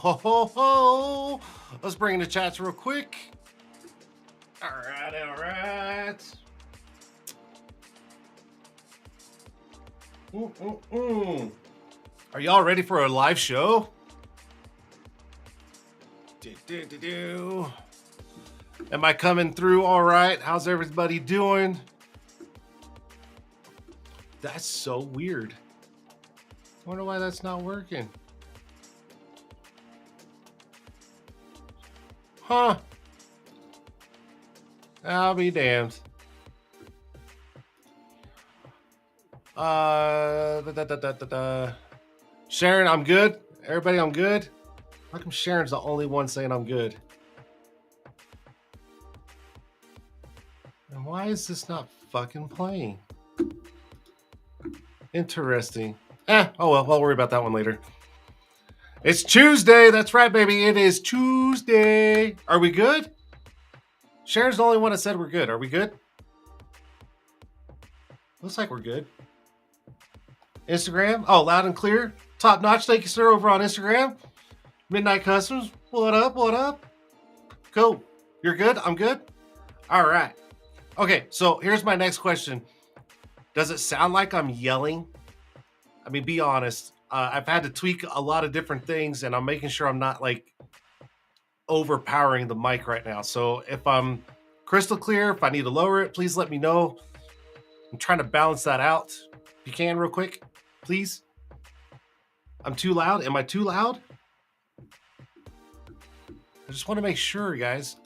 ho, ho, ho. Let's bring in the chats real quick. All right. Are y'all ready for a live show? Am I coming through all right? How's everybody doing? That's so weird. I wonder why that's not working. Huh. I'll be damned. Sharon, I'm good. Everybody, I'm good. How come Sharon's the only one saying I'm good? And why is this not fucking playing? Interesting. Oh well, I'll worry about that one later. It's Tuesday. That's right, baby. It is Tuesday. Are we good? Sharon's the only one that said we're good. Are we good? Looks like we're good. Instagram. Oh, loud and clear. Top notch. Thank you, sir, over on Instagram. Midnight Customs. What up? What up? Cool. You're good? I'm good? All right. Okay, so here's my next question. Does it sound like I'm yelling? I mean, be honest. I've had to tweak a lot of different things, and I'm making sure I'm not, like, overpowering the mic right now. So if I'm crystal clear, if I need to lower it, please let me know. I'm trying to balance that out. If you can, real quick, please. I'm too loud. Am I too loud? I just want to make sure, guys.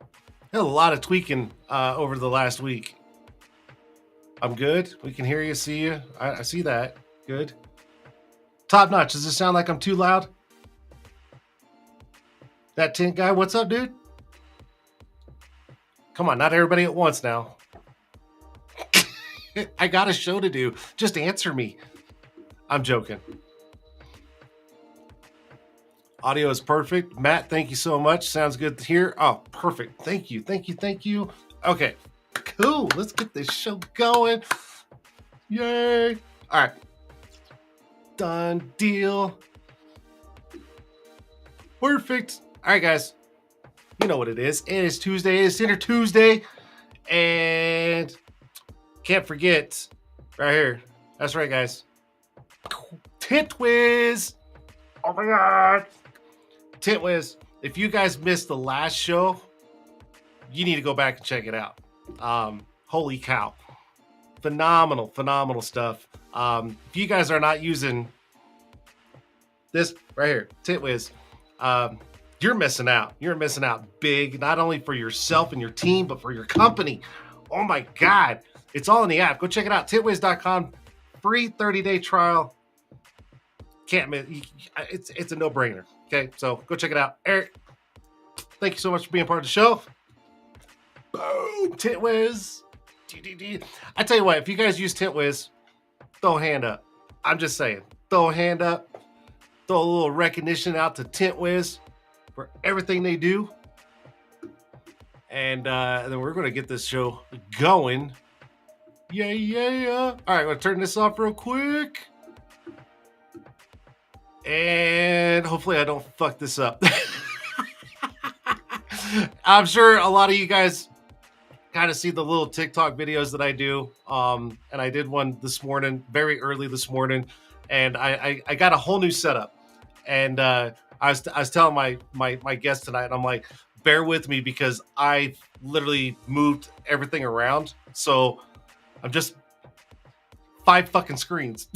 I had a lot of tweaking over the last week. I'm good. We can hear you, see you. I see that. Good. Top notch. Does it sound like I'm too loud? That Tint guy, what's up, dude? Come on, not everybody at once now. I got a show to do. Just answer me. I'm joking. Audio is perfect. Matt, thank you so much. Sounds good here. Oh, perfect. Thank you. Thank you. Thank you. Okay, cool. Let's get this show going. Yay. All right. Done deal. Perfect. All right, guys. You know what it is. It is Tuesday. It is Tinter Tuesday. And can't forget right here. That's right, guys. Tint Whiz. Oh my God. Tint Whiz. If you guys missed the last show, you need to go back and check it out. Holy cow. Phenomenal stuff. If you guys are not using this right here, Tint Whiz, you're missing out. You're missing out big, not only for yourself and your team, but for your company. Oh my God. It's all in the app. Go check it out. Tintwiz.com. Free 30-day trial. Can't miss. It's a no-brainer. Okay, so go check it out. Eric, thank you so much for being part of the show. Boom, Tintwiz. I tell you what, if you guys use Tintwiz, throw a hand up. I'm just saying, throw a hand up. Throw a little recognition out to Tintwiz for everything they do. And then we're going to get this show going. Yeah. All right, I'm going to turn this off real quick. And hopefully I don't fuck this up. I'm sure a lot of you guys kind of see the little TikTok videos that I do. And I did one this morning, very early this morning. And I got a whole new setup. And I was telling my guest tonight, I'm like, bear with me because I literally moved everything around. So I'm just 5 fucking screens.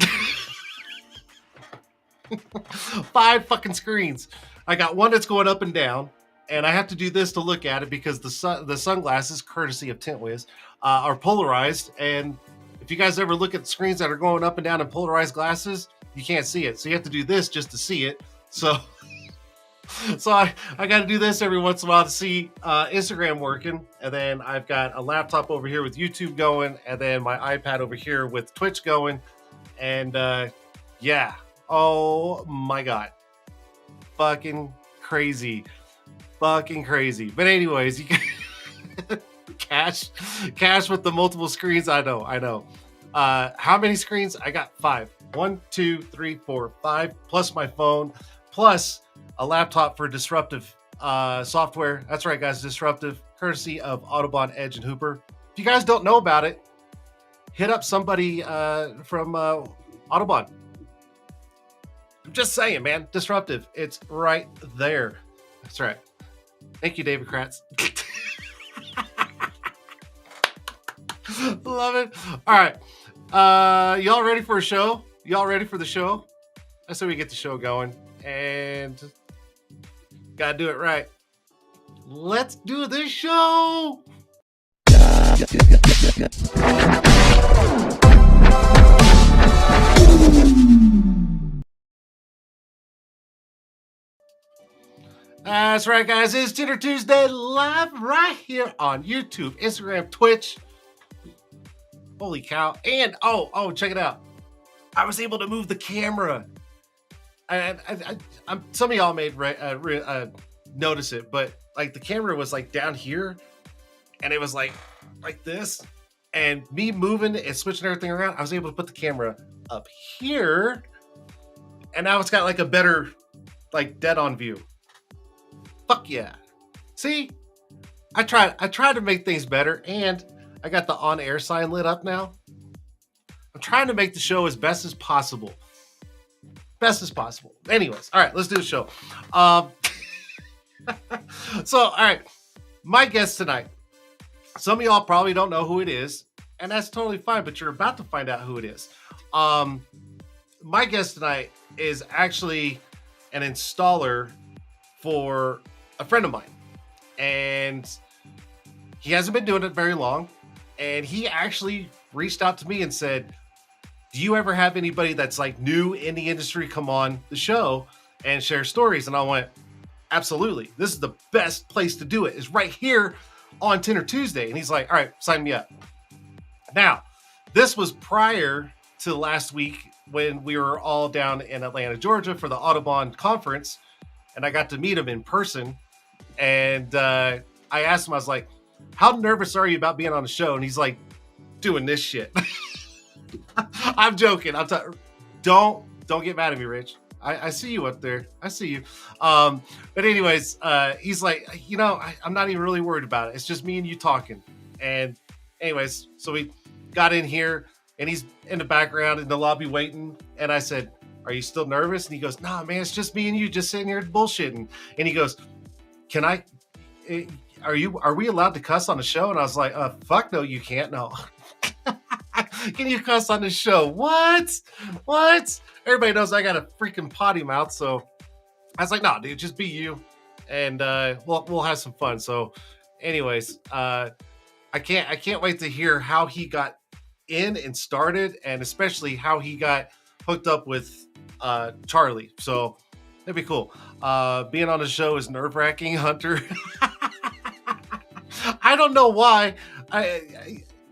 5 fucking screens. I got one that's going up and down, and I have to do this to look at it because the sunglasses, courtesy of Tintwiz, are polarized. And if you guys ever look at screens that are going up and down in polarized glasses, you can't see it. So you have to do this just to see it. So I got to do this every once in a while to see Instagram working. And then I've got a laptop over here with YouTube going, and then my iPad over here with Twitch going. And yeah. Oh my God. Fucking crazy. But anyways, you can cash with the multiple screens. I know. How many screens? I got 5. 1, 2, 3, 4, 5, plus my phone, plus a laptop for disruptive software. That's right, guys, disruptive, courtesy of Audubon, Edge, and Hooper. If you guys don't know about it, hit up somebody from Audubon. I'm just saying, man, disruptive. It's right there. That's right. Thank you, David Kratz. Love it. All right. Y'all ready for a show? Y'all ready for the show? I say we get the show going, and gotta do it right. Let's do this show. That's right, guys. It's Tinter Tuesday live right here on YouTube, Instagram, Twitch. Holy cow. And, oh, check it out. I was able to move the camera. Some of y'all may notice it, but like the camera was like down here and it was like this. And me moving and switching everything around, I was able to put the camera up here. And now it's got like a better, like dead on view. Fuck yeah. See, I tried to make things better, and I got the on-air sign lit up now. I'm trying to make the show as best as possible. Best as possible. Anyways, all right, let's do the show. So, all right, my guest tonight. Some of y'all probably don't know who it is, and that's totally fine, but you're about to find out who it is. My guest tonight is actually an installer for a friend of mine, and he hasn't been doing it very long, and he actually reached out to me and said, do you ever have anybody that's like new in the industry come on the show and share stories? And I went, absolutely. This is the best place to do it, is right here on Tinter Tuesday. And he's like, all right, sign me up. Now, this was prior to last week when we were all down in Atlanta, Georgia for the Audubon conference, and I got to meet him in person. And I asked him, I was like, how nervous are you about being on the show? And he's like, doing this shit. I'm joking. Don't get mad at me, Rich. I see you up there. I see you. But anyways, he's like, I'm not even really worried about it. It's just me and you talking. And anyways, so we got in here, and he's in the background in the lobby waiting. And I said, are you still nervous? And he goes, nah, man, it's just me and you just sitting here bullshitting. And he goes, are we allowed to cuss on the show? And I was like, fuck no, you can't. No. Can you cuss on the show? What? Everybody knows I got a freaking potty mouth. So I was like, no, dude, just be you. And we'll have some fun. So anyways, I can't wait to hear how he got in and started, and especially how he got hooked up with Charlie. So that'd be cool. Being on the show is nerve-wracking, Hunter. I don't know why.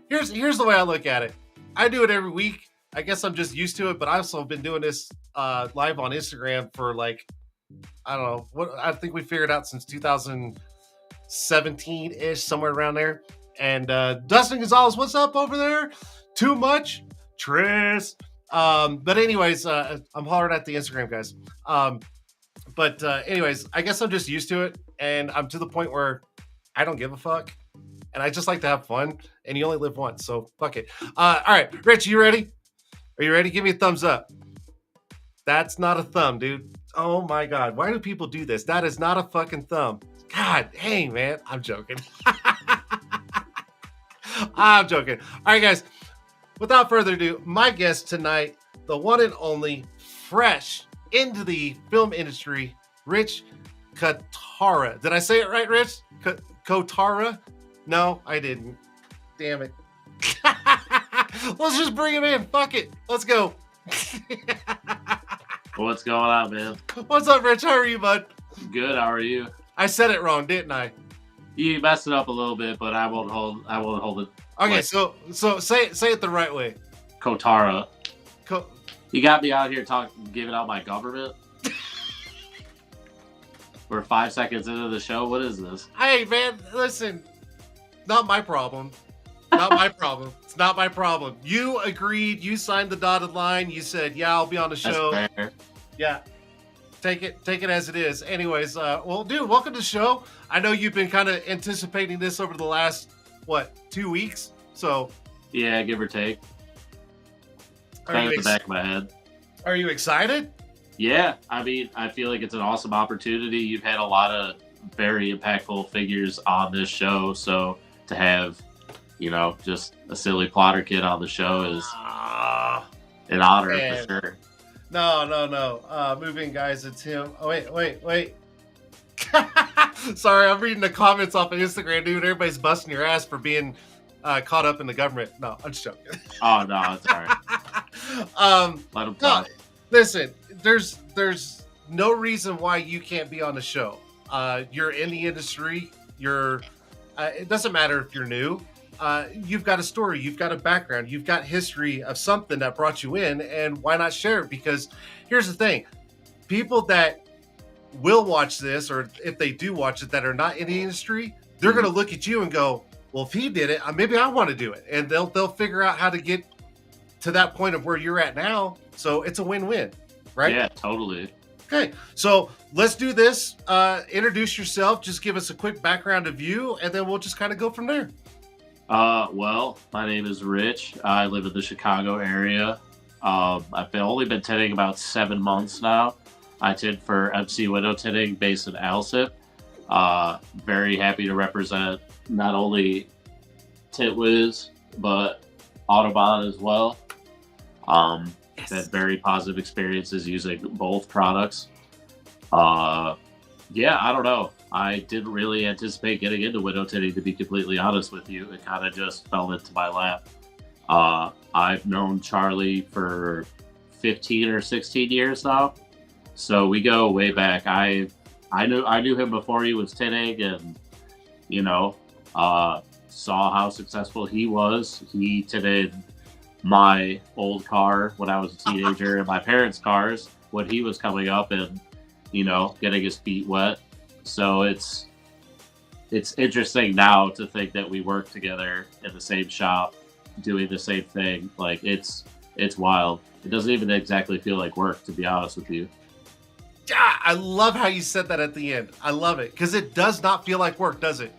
Here's the way I look at it. I do it every week. I guess I'm just used to it, but I've also been doing this live on Instagram for like, I don't know, what I think we figured out since 2017-ish, somewhere around there. And Dustin Gonzalez, what's up over there? Too much? Tris. But anyways, I'm hollering at the Instagram guys. But anyways, I guess I'm just used to it, and I'm to the point where I don't give a fuck, and I just like to have fun, and you only live once, so fuck it. All right, Rich, you ready? Are you ready? Give me a thumbs up. That's not a thumb, dude. Oh my God, why do people do this? That is not a fucking thumb. God dang, man. I'm joking. I'm joking. All right, guys, without further ado, my guest tonight, the one and only, fresh into the film industry, Rich Kotara. Did I say it right, Rich? Kotara? No, I didn't. Damn it. Let's just bring him in. Fuck it. Let's go. What's going on, man? What's up, Rich? How are you, bud? Good. How are you? I said it wrong, didn't I? You messed it up a little bit, but I won't hold it. Okay, like, so say it the right way. Kotara. You got me out here giving out my government. We're 5 seconds into the show. What is this? Hey, man, listen. Not my problem. Not my problem. It's not my problem. You agreed. You signed the dotted line. You said, yeah, I'll be on the show. That's fair. Yeah. take it as it is. Anyways, well, dude, welcome to the show. I know you've been kind of anticipating this over the last 2 weeks. So yeah, give or take. Kind of at the back of my head. Are you excited? Yeah, I mean, I feel like it's an awesome opportunity. You've had a lot of very impactful figures on this show, so to have, just a silly plotter kid on the show is an honor for sure. No. Move in, guys. It's him. Oh, wait. Sorry, I'm reading the comments off of Instagram, dude. Everybody's busting your ass for being caught up in the government. No, I'm just joking. Oh, no, it's all right. Let them talk. No, listen, there's no reason why you can't be on the show. You're in the industry. It doesn't matter if you're new. You've got a story, you've got a background, you've got history of something that brought you in, and why not share it? Because here's the thing, people that will watch this, or if they do watch it that are not in the industry, they're going to look at you and go, well, if he did it, maybe I want to do it. And they'll figure out how to get to that point of where you're at now. So it's a win-win, right? Yeah, totally. Okay, so let's do this. Introduce yourself, just give us a quick background of you, and then we'll just kind of go from there. Well, my name is Rich. I live in the Chicago area. I've only been tinting about 7 months now. I tint for MC Window Tinting based in Alsip. Very happy to represent not only TintWiz, but Autobahn as well. Had very positive experiences using both products. Yeah, I don't know. I didn't really anticipate getting into window tinting, to be completely honest with you. It kind of just fell into my lap. I've known Charlie for 15 or 16 years now, so we go way back. I knew him before he was tinting, and saw how successful he was. He tinted my old car when I was a teenager and my parents' cars when he was coming up and getting his feet wet. So it's interesting now to think that we work together in the same shop doing the same thing. Like it's wild. It doesn't even exactly feel like work, to be honest with you. Yeah, I love how you said that at the end. I love it because it does not feel like work, does it?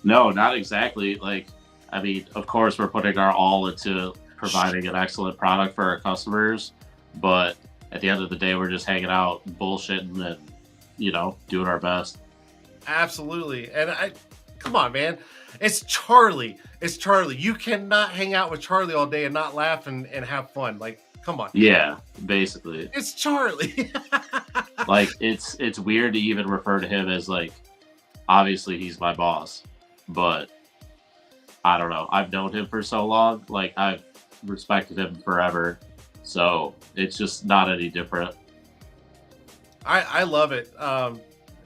No, not exactly. Like, I mean, of course we're putting our all into providing an excellent product for our customers, but at the end of the day, we're just hanging out, bullshitting, and doing our best. Absolutely. And come on, man, it's Charlie. You cannot hang out with Charlie all day and not laugh and have fun. Like, come on. Yeah, basically. It's Charlie. Like, it's weird to even refer to him as, like, obviously he's my boss, but I don't know. I've known him for so long. Like, I've respected him forever. So it's just not any different. I love it.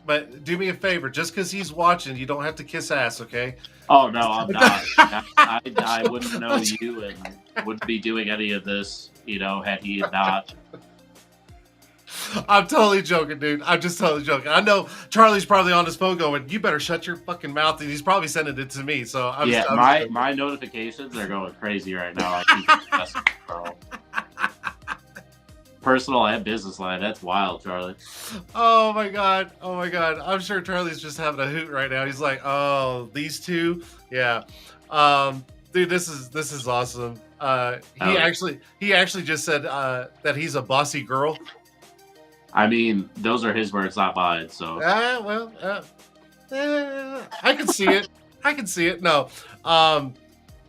But do me a favor, just because he's watching, you don't have to kiss ass, okay? Oh, no, I'm not. I wouldn't know you and wouldn't be doing any of this, had he not. I'm totally joking, dude. I'm just totally joking. I know Charlie's probably on his phone going, you better shut your fucking mouth, and he's probably sending it to me. So my notifications are going crazy right now. I keep messing with Carl. Personal and business line. That's wild, Charlie. Oh my god. I'm sure Charlie's just having a hoot right now. He's like, oh, these two? Yeah. Dude, this is awesome. He actually just said that he's a bossy girl. I mean, those are his words, not mine. So I can see it. No.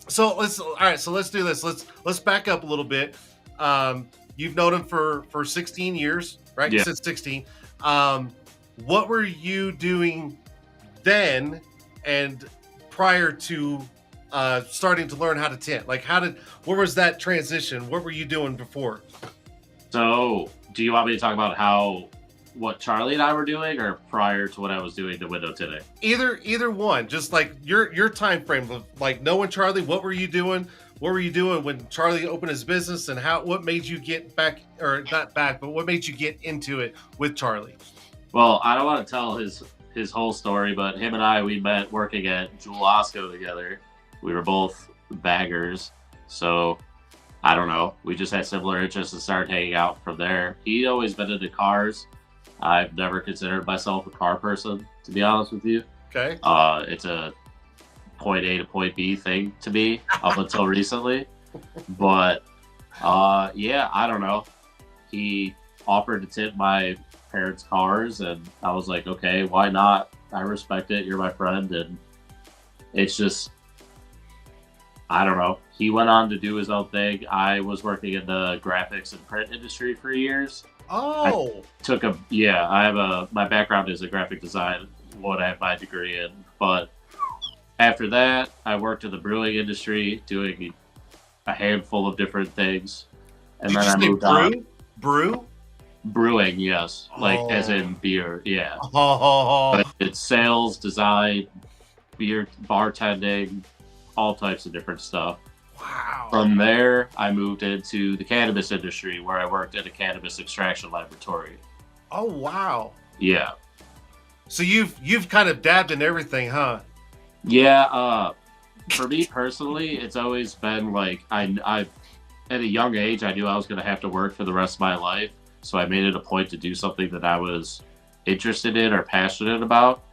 So let's do this. Let's back up a little bit. You've known him for 16 years, right? Yeah. Since 16. What were you doing then and prior to starting to learn how to tint? Like, where was that transition? What were you doing before? So, do you want me to talk about what Charlie and I were doing, or prior to what I was doing the window today? Either one. Just like your time frame of like knowing Charlie. What were you doing? What were you doing when Charlie opened his business, and what made you get back, or not back, but what made you get into it with Charlie? Well, I don't want to tell his whole story, but him and we met working at Jewel Osco together. We were both baggers, so I don't know. We just had similar interests and started hanging out from there. He'd always been into cars, I've never considered myself a car person, to be honest with you. Okay. It's a point A to point B thing to me up until recently. But yeah, I don't know. He offered to tint my parents' cars, and I was like, okay, why not? I respect it. You're my friend, and it's just, I don't know. He went on to do his own thing. I was working in the graphics and print industry for years. Oh, I have my background is a graphic design, what I have my degree in. But after that, I worked in the brewing industry doing a handful of different things. And did then you I say moved on. brew? Brewing, yes. Like, as Oh. in beer, yeah. Oh, But it's sales, design, beer, bartending, all types of different stuff. wow. From there, I moved into the cannabis industry where I worked at a cannabis extraction laboratory. Oh, wow. Yeah. So you've kind of dabbed in everything, huh? Yeah, for me personally, it's always been like I at a young age I knew I was going to have to work for the rest of my life, so I made it a point to do something that I was interested in or passionate about.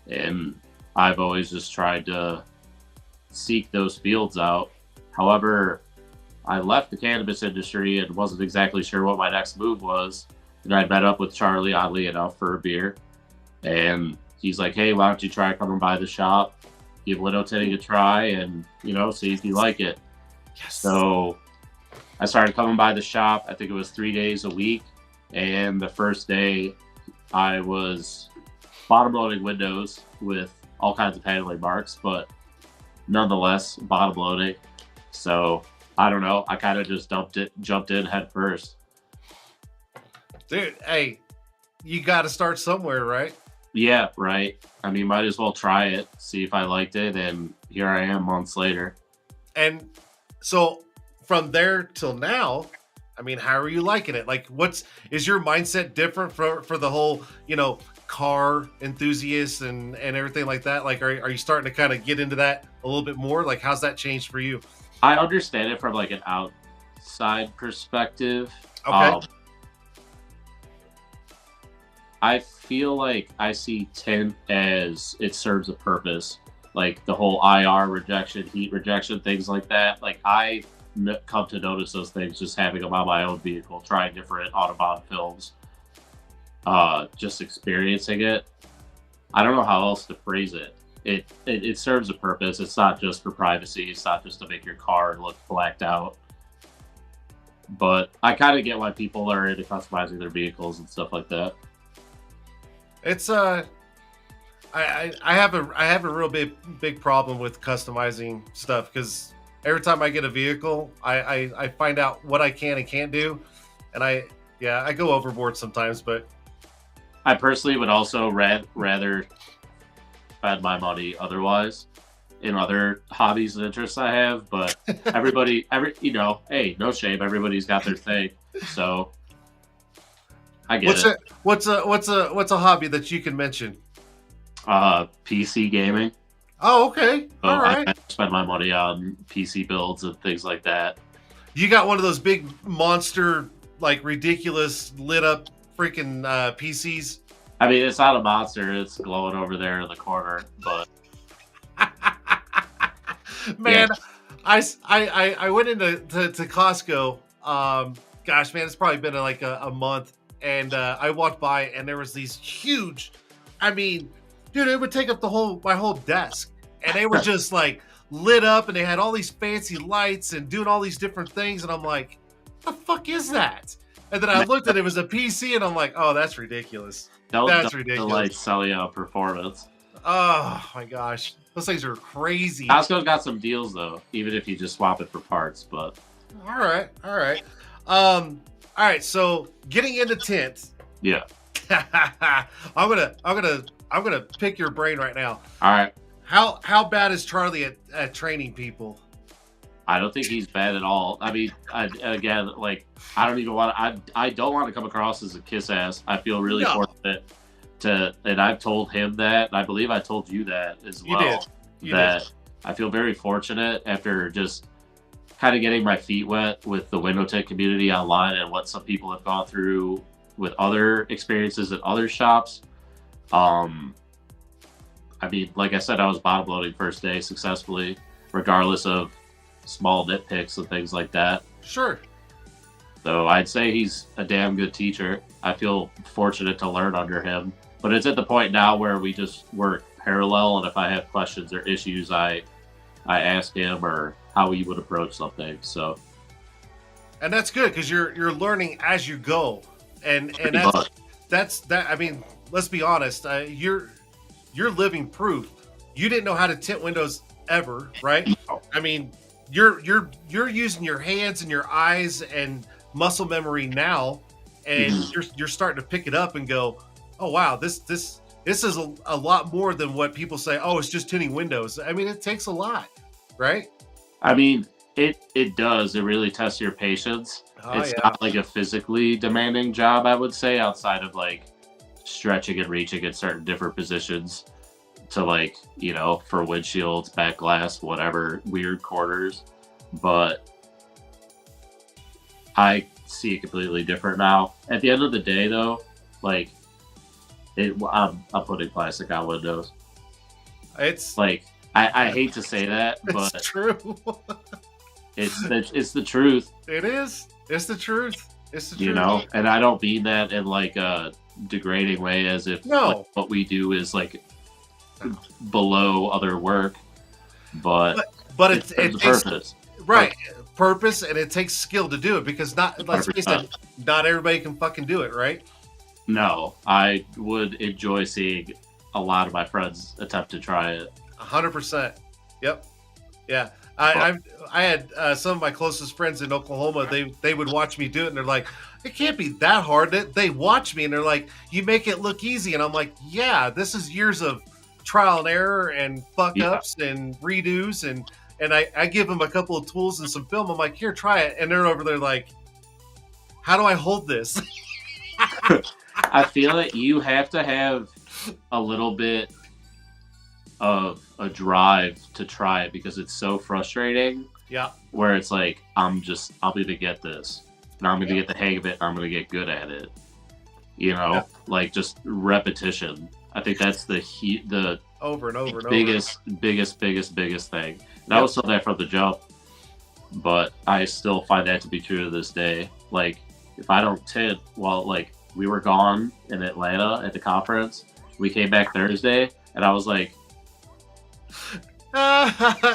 And I've always just tried to seek those fields out. However, I left the cannabis industry and wasn't exactly sure what my next move was. And I met up with Charlie, oddly enough, for a beer. And he's like, hey, why don't you try coming by the shop, give window tinting a try, and, see if you like it. Yes. So I started coming by the shop. I think it was 3 days a week. And the first day I was bottom loading windows with all kinds of paneling marks, but nonetheless, bottom loading. So I don't know. I kind of just jumped in head first. Dude, hey, you got to start somewhere, right? Yeah, right. I mean, might as well try it, see if I liked it, and here I am months later. And so from there till now, I mean, how are you liking it? Like, is your mindset different for the whole, car enthusiast and everything like that? Like, are you starting to kind of get into that a little bit more? Like, how's that changed for you? I understand it from like an outside perspective. Okay. I feel like I see tint as it serves a purpose, like the whole IR rejection, heat rejection, things like that. Like I come to notice those things just having them on my own vehicle, trying different Autobahn films, just experiencing it. I don't know how else to phrase it. It serves a purpose. It's not just for privacy. It's not just to make your car look blacked out. But I kind of get why people are into customizing their vehicles and stuff like that. It's I have a real big problem with customizing stuff because every time I get a vehicle, I find out what I can and can't do, and I go overboard sometimes. But I personally would also rather spend my money otherwise in other hobbies and interests I have. But hey, no shame. Everybody's got their thing, so. I get it. What's a hobby that you can mention? PC gaming. Oh, okay. So all right. I spend my money on PC builds and things like that. You got one of those big monster, like ridiculous lit up freaking PCs. I mean, it's not a monster. It's glowing over there in the corner, but man, yeah. I went into to Costco. Gosh, man, it's probably been like a month. And I walked by, and there was these huge. I mean, dude, it would take up my whole desk, and they were just like lit up, and they had all these fancy lights and doing all these different things. And I'm like, "What the fuck is that?" And then I looked at it was a PC, and I'm like, "Oh, that's ridiculous. That's ridiculous." The lights sell you on performance. Oh my gosh, those things are crazy. Costco's got some deals though, even if you just swap it for parts. But all right. All right, so getting into tint. Yeah. I'm gonna pick your brain right now. All right. How bad is Charlie at training people? I don't think he's bad at all. I mean, I don't want to come across as a kiss ass. I feel really fortunate and I've told him that, and I believe I told you that as well. You did. I feel very fortunate after just kind of getting my feet wet with the window tint community online and what some people have gone through with other experiences at other shops. I mean, like I said, I was bottom loading first day successfully, regardless of small nitpicks and things like that. Sure. So I'd say he's a damn good teacher. I feel fortunate to learn under him. But it's at the point now where we just work parallel, and if I have questions or issues, I ask him or how he would approach something. So, and that's good because you're learning as you go, and that's that. I mean, let's be honest. You're living proof. You didn't know how to tint windows ever, right? I mean, you're using your hands and your eyes and muscle memory now, and you're starting to pick it up and go, oh wow, this is a lot more than what people say. Oh, it's just tinting windows. I mean, it takes a lot, right? I mean, it does. It really tests your patience. It's not like a physically demanding job, I would say, outside of like stretching and reaching at certain different positions to like, you know, for windshields, back glass, whatever, weird corners. But I see it completely different now. At the end of the day, though, like, I'm putting plastic on windows. It's like I hate to say that, but it's true. it's the truth. It is. It's the truth. It's the truth. You know, and I don't mean that in like a degrading way, as if like, what we do is like below other work, but it's purpose, right? Purpose, and it takes skill to do it because let's face it, not everybody can fucking do it, right? No, I would enjoy seeing a lot of my friends attempt to try it. 100%. Yep. Yeah. I had some of my closest friends in Oklahoma. They would watch me do it, and they're like, "It can't be that hard." They watch me, and they're like, "You make it look easy," and I'm like, "Yeah, this is years of trial and error and fuck ups and redos, and I give them a couple of tools and some film. I'm like, "Here, try it," and they're over there like, "How do I hold this?" I feel that you have to have a little bit of a drive to try it because it's so frustrating. Yeah. Where it's like, I'm going to get this. And I'm going to get the hang of it. And I'm going to get good at it. You know, like just repetition. I think that's the over and over and biggest thing. And I was told that from the jump, but I still find that to be true to this day. Like, if I don't tint, well, like, we were gone in Atlanta at the conference. We came back Thursday, and I was like,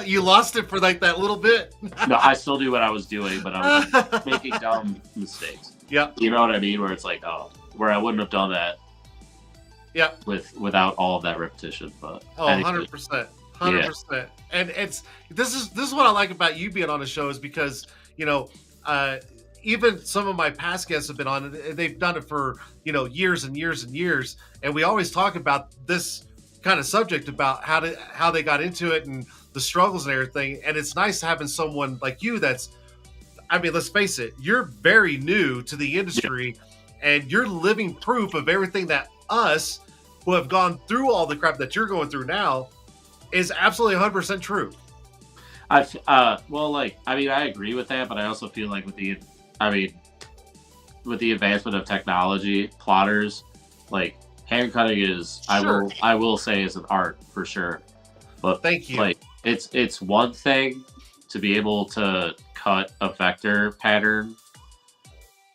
you lost it for like that little bit. No, I still knew what I was doing, but I was like, making dumb mistakes. Yeah. You know what I mean? Where it's like, where I wouldn't have done that. Yeah. Without all of that repetition. But 100%. 100%. And this is what I like about you being on the show is because, you know, even some of my past guests have been on it. They've done it for, you know, years and years and years. And we always talk about this kind of subject about how they got into it and the struggles and everything. And it's nice having someone like you that's, I mean, let's face it, you're very new to the industry and you're living proof of everything that us who have gone through all the crap that you're going through now is absolutely 100% true. Well, like, I mean, I agree with that, but I also feel like with the advancement of technology, plotters, like hand cutting is, sure. I will say is an art for sure. But thank you. Like, it's one thing to be able to cut a vector pattern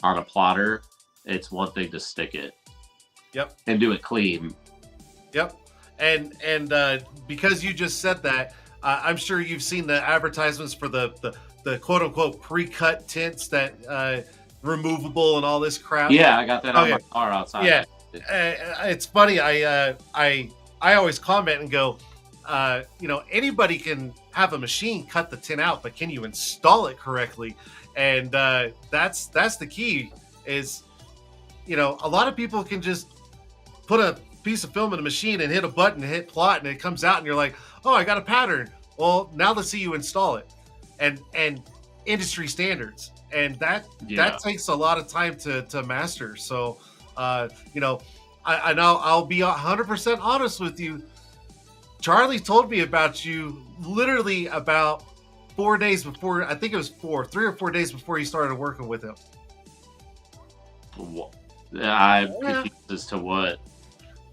on a plotter. It's one thing to stick it. Yep. And do it clean. Yep. And because you just said that, I'm sure you've seen the advertisements for the quote unquote pre-cut tints that removable and all this crap. Yeah, I got that on my car outside. Yeah, it's funny. I always comment and go, you know, anybody can have a machine cut the tint out, but can you install it correctly? And that's the key. Is, you know, a lot of people can just put a piece of film in a machine and hit a button and hit plot and it comes out and you're like, oh, I got a pattern. Well, now let's see you install it. And industry standards. And that takes a lot of time to master. So, you know, I'll be 100% honest with you. Charlie told me about you literally about 4 days before, I think it was 3 or 4 days before you started working with him. I'm Yeah. confused as to what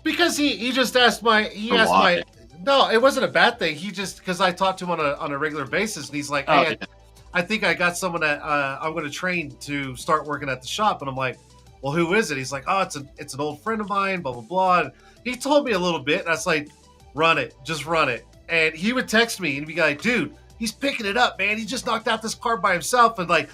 Because he just asked or why. no, it wasn't a bad thing. He just, because I talked to him on a regular basis, and he's like, Oh, hey, yeah. I think I got someone that I'm going to train to start working at the shop. And I'm like, well, who is it? He's like, oh, it's an old friend of mine, blah, blah, blah. And he told me a little bit. And I was like, run it, just run it. And he would text me and be like, dude, he's picking it up, man. He just knocked out this car by himself. And like,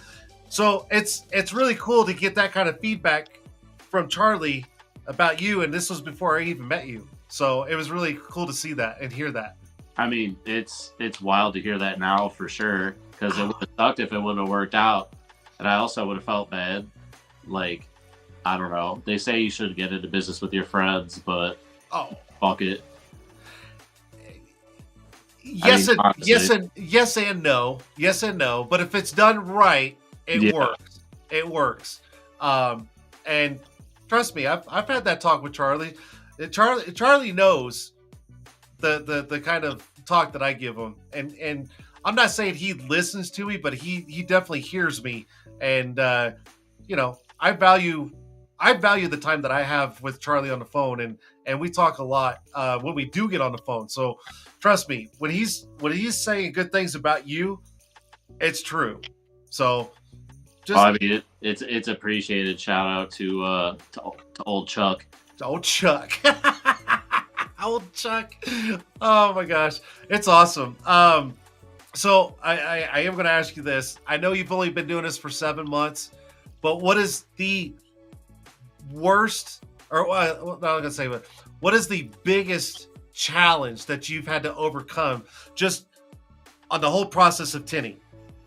so it's really cool to get that kind of feedback from Charlie about you. And this was before I even met you. So it was really cool to see that and hear that. I mean, it's wild to hear that now for sure, because it would have sucked if it wouldn't have worked out. And I also would have felt bad. Like, I don't know. They say you should get into business with your friends, but Oh, fuck it. yes, I mean, yes and no. Yes and no. But if it's done right, it Yeah. works. It works. And trust me, I've had that talk with Charlie. Charlie knows the kind of talk that I give him, and I'm not saying he listens to me, but he definitely hears me, and you know, I value the time that I have with Charlie on the phone, and we talk a lot when we do get on the phone. So trust me, when he's saying good things about you, it's true. So just I mean, it's appreciated. Shout out to old Chuck. old Chuck. Old Chuck. Oh my gosh. It's awesome. So I am going to ask you this. I know you've only been doing this for 7 months, but what is the worst, or not going to say, but what is the biggest challenge that you've had to overcome just on the whole process of tinning?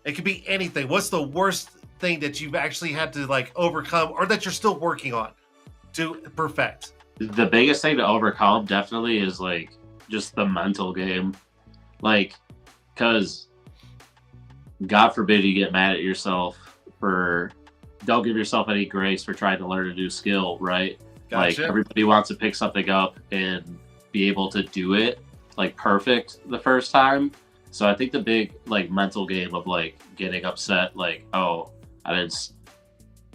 It could be anything. What's the worst thing that you've actually had to like overcome, or that you're still working on to perfect? The biggest thing to overcome definitely is like just the mental game. Like, because God forbid you get mad at yourself for, don't give yourself any grace for trying to learn a new skill, right? Gotcha. Like, everybody wants to pick something up and be able to do it like perfect the first time. So I think the big like mental game of like getting upset, like, oh, that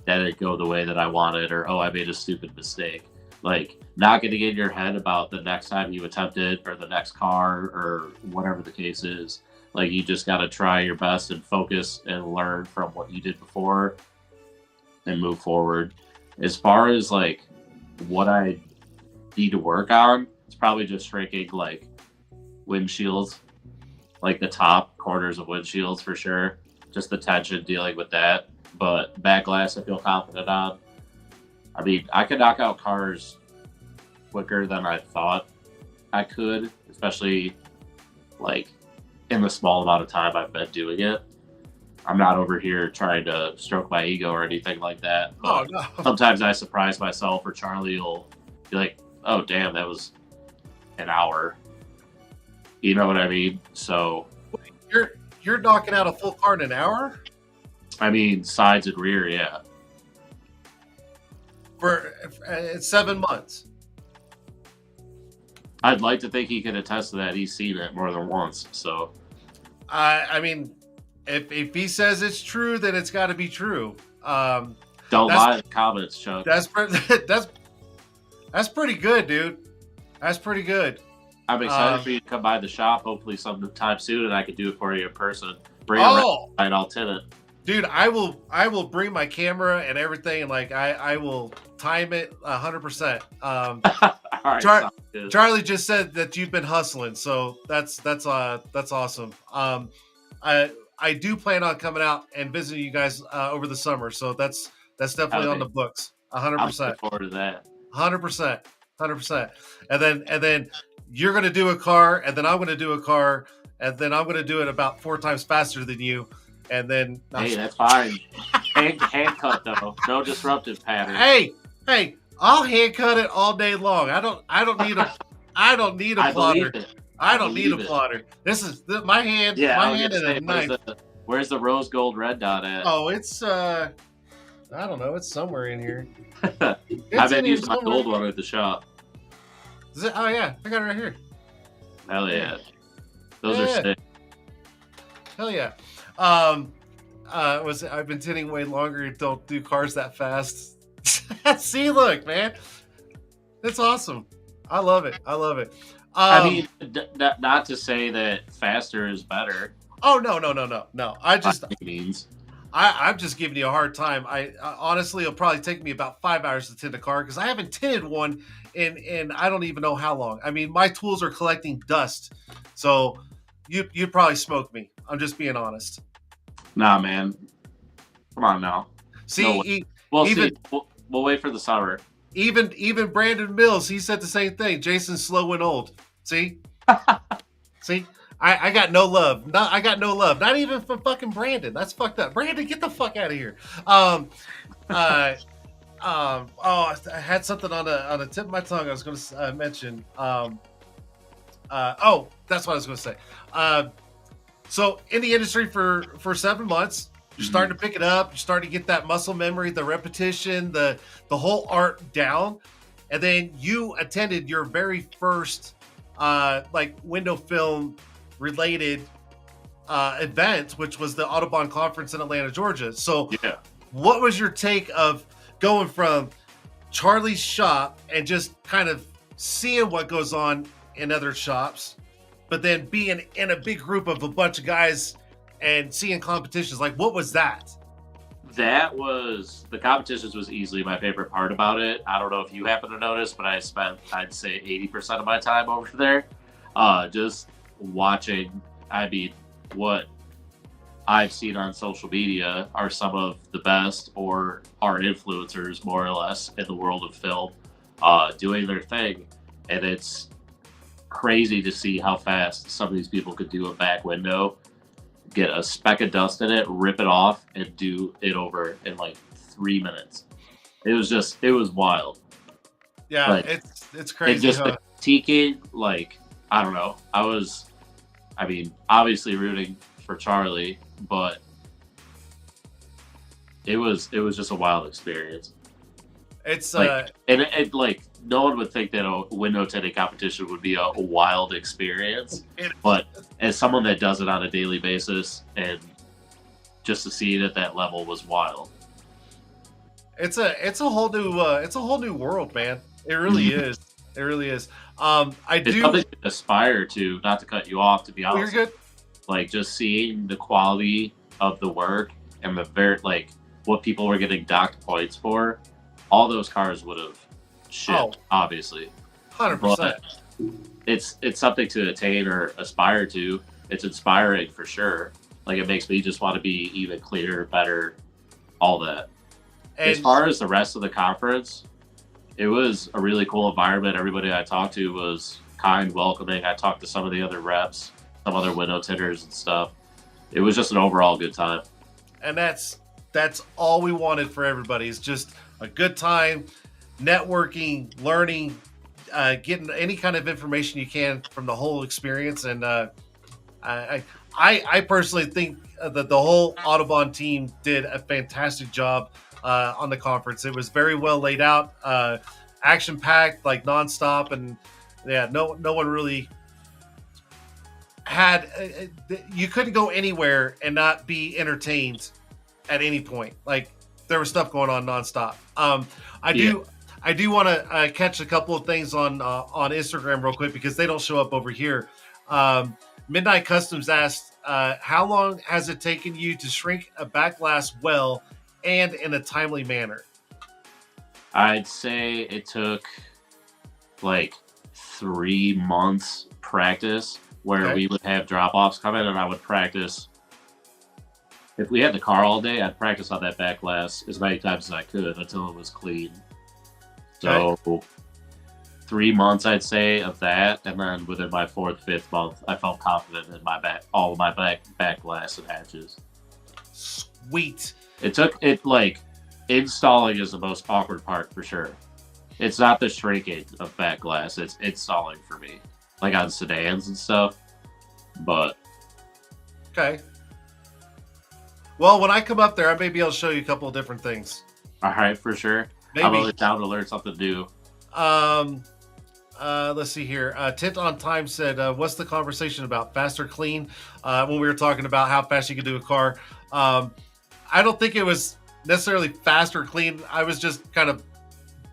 didn't go the way that I wanted, or oh, I made a stupid mistake. Like, not getting in your head about the next time you attempt it, or the next car, or whatever the case is. Like, you just got to try your best and focus and learn from what you did before and move forward. As far as like what I need to work on, it's probably just shrinking like windshields, like the top corners of windshields for sure. Just the tension dealing with that. But back glass, I feel confident on. I mean, I could knock out cars quicker than I thought I could, especially like in the small amount of time I've been doing it. I'm not over here trying to stroke my ego or anything like that. Oh But no. sometimes I surprise myself, or Charlie will be like, oh, damn, that was an hour. You know what I mean? So, You're knocking out a full car in an hour I mean, sides and rear, yeah. for 7 months. I'd like to think he can attest to that. He's seen it more than once. So, I mean, if he says it's true, then it's got to be true. don't That's- lie in the comments, Chuck. That's pretty good, dude. That's pretty good. I'm excited for you to come by the shop, hopefully sometime soon, and I can do it for you in person. Bring it Oh, around, and I'll tint it. dude, I will bring my camera and everything, and like I will time it 100%. All right, sounds good. Charlie just said that you've been hustling, so that's awesome. I do plan on coming out and visiting you guys over the summer, so that's definitely on the books. I'm 100%. looking forward to that. 100%. And then you're gonna do a car, and then I'm gonna do a car, and then I'm gonna do it about 4 times faster than you, and then Hey, that's fine. hand cut though, no disruptive pattern. hey, I'll hand cut it all day long. I don't need a I plotter. believe it. I don't need a believe it. plotter. This is my hand. Yeah, my I was hand gonna and a say, knife. where's the rose gold red dot at? Oh, it's I don't know. It's somewhere in here. I've It's in been here using my somewhere. gold one at the shop. Is it? Oh yeah, I got it right here. Hell yeah. Those Yeah. are sick. Hell yeah. I've been tinting way longer. Don't do cars that fast. See, look, man, it's awesome. I love it. I love it. I mean, not to say that faster is better Oh no. I by just any means. I'm just giving you a hard time. Honestly, it'll probably take me about 5 hours to tint a car because I haven't tinted one in I don't even know how long. I mean, my tools are collecting dust, so you'd probably smoke me. I'm just being honest. Nah, man. Come on now. No See, way. We'll even see. We'll wait for the summer. even Brandon Mills, he said the same thing. Jason's slow and old. See, see. I got no love. I got no love. Not even for fucking Brandon. That's fucked up. Brandon, get the fuck out of here. Uh, oh, I had something on the tip of my tongue. I was going to mention. Oh, that's what I was going to say. So in the industry for 7 months, you're starting to pick it up. You're starting to get that muscle memory, the repetition, the whole art down, and then you attended your very first like window film related event, which was the Autobahn conference in Atlanta, Georgia. So Yeah. what was your take of going from Charlie's shop and just kind of seeing what goes on in other shops, but then being in a big group of a bunch of guys and seeing competitions? Like, what was that? That was the competitions was easily my favorite part about it. I don't know if you happen to notice, but I spent, I'd say, 80% of my time over there, just watching. I mean, what I've seen on social media are some of the best or are influencers, more or less, in the world of film, doing their thing, and it's crazy to see how fast some of these people could do a back window, get a speck of dust in it, rip it off, and do it over in like 3 minutes. It was wild. Yeah, Like, it's crazy. And just the critiquing, like, I don't know. I mean, obviously rooting for Charlie, but it was just a wild experience. It's Like, and it like no one would think that a window tinting competition would be a wild experience, but as someone that does it on a daily basis, and just to see it at that level was wild. it's a whole new world, man. It really is. It really is. It's something to aspire to. Not to cut you off, to be Oh, you're honest. good. Like, just seeing the quality of the work and the very, like, what people were getting docked points for, all those cars would have shipped, obviously. 100%. But it's something to attain or aspire to. It's inspiring for sure. Like, it makes me just want to be even cleaner, better, all that. As And far as the rest of the conference, it was a really cool environment. Everybody I talked to was kind, welcoming. I talked to some of the other reps, some other window tinters and stuff. It was just an overall good time. and that's all we wanted for everybody, is just a good time, networking, learning, getting any kind of information you can from the whole experience. And I personally think that the whole Autobahn team did a fantastic job on the conference. It was very well laid out, action packed, like nonstop, and yeah, no one really had. You couldn't go anywhere and not be entertained at any point. Like, there was stuff going on nonstop. I do want to catch a couple of things on Instagram real quick because they don't show up over here. Midnight Customs asked, how long has it taken you to shrink a back glass well and in a timely manner? I'd say it took like 3 months practice where Okay. we would have drop offs come in and I would practice. If we had the car all day, I'd practice on that back glass as many times as I could until it was clean. So 3 months, I'd say, of that, and then within my 4th, 5th month, I felt confident in my all of my back glass and hatches. Sweet. Installing is the most awkward part for sure. It's not the shrinking of back glass; it's installing for me, like on sedans and stuff. But Okay. Well, when I come up there, I may be able to show you a couple of different things. all right, for sure. Maybe. I'm always down to learn something new. Let's see here. Tint on Time said, what's the conversation about? Fast or clean? When we were talking about how fast you could do a car. I don't think it was necessarily fast or clean. I was just kind of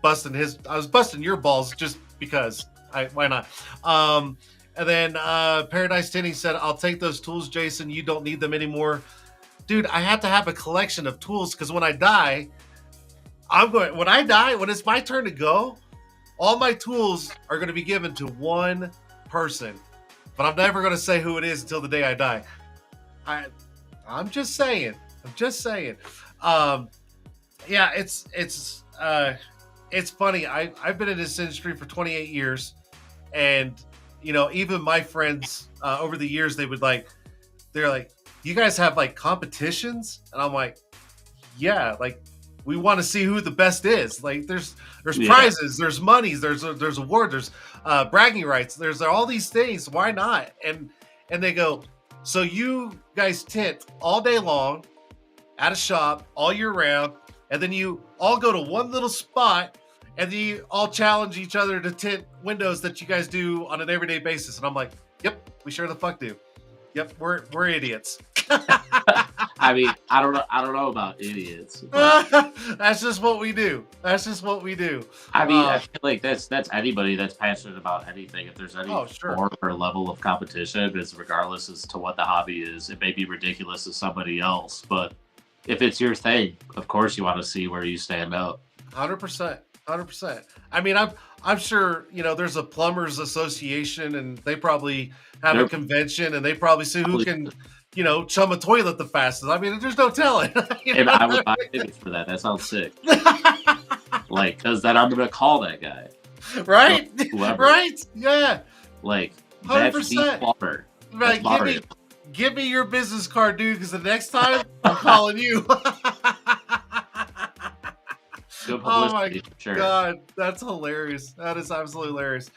busting your balls just because why not? And then Paradise Tinny said, "I'll take those tools, Jason. You don't need them anymore." Dude, I have to have a collection of tools because when I die, when it's my turn to go, all my tools are going to be given to one person. But I'm never going to say who it is until the day I die. I'm just saying. Yeah, it's funny. I've been in this industry for 28 years, and even my friends over the years, they're like, "You guys have like competitions?" And I'm like, "Yeah, like we want to see who the best is. Like there's prizes, there's monies, there's awards, there's bragging rights, there's all these things. Why not?" And they go, "So you guys tint all day long at a shop all year round, and then you all go to one little spot, and then you all challenge each other to tint windows that you guys do on an everyday basis." And I'm like, "Yep, we sure the fuck do. Yep, we're idiots." I mean, I don't know about idiots. But That's just what we do. I mean, I feel like that's anybody that's passionate about anything. If there's any form or level of competition, it's regardless as to what the hobby is. It may be ridiculous to somebody else, but if it's your thing, of course you want to see where you stand out. 100%. I mean, I'm sure there's a plumbers association, and they probably have a convention, and they probably see who can chum a toilet the fastest. I mean, there's no telling. And I would buy tickets for that. That sounds sick. Like, because then I'm gonna call that guy, right? Whoever. Right? Yeah. Like, 100%. That's the plumber. Right. Give me your business card, dude, because the next time I'm calling you. Oh my god, that's hilarious. That is absolutely hilarious.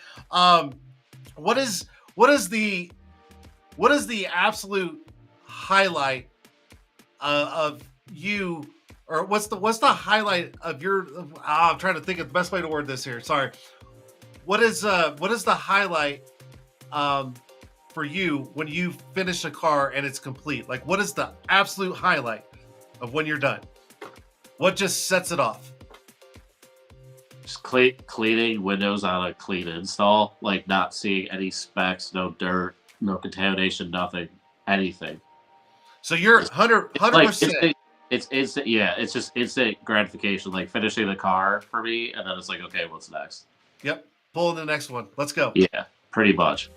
What is the absolute highlight of you, or what's the highlight of your? I'm trying to think of the best way to word this here. Sorry. What is the highlight for you when you finish a car and it's complete? Like, what is the absolute highlight of when you're done? What just sets it off? Just cleaning windows on a clean install, like not seeing any specks, no dirt, no contamination, nothing, anything. So you're 100%. It's instant. Yeah, it's just instant gratification, like finishing the car for me, and then it's like, okay, what's next? Yep, pulling the next one. Let's go. Yeah, pretty much.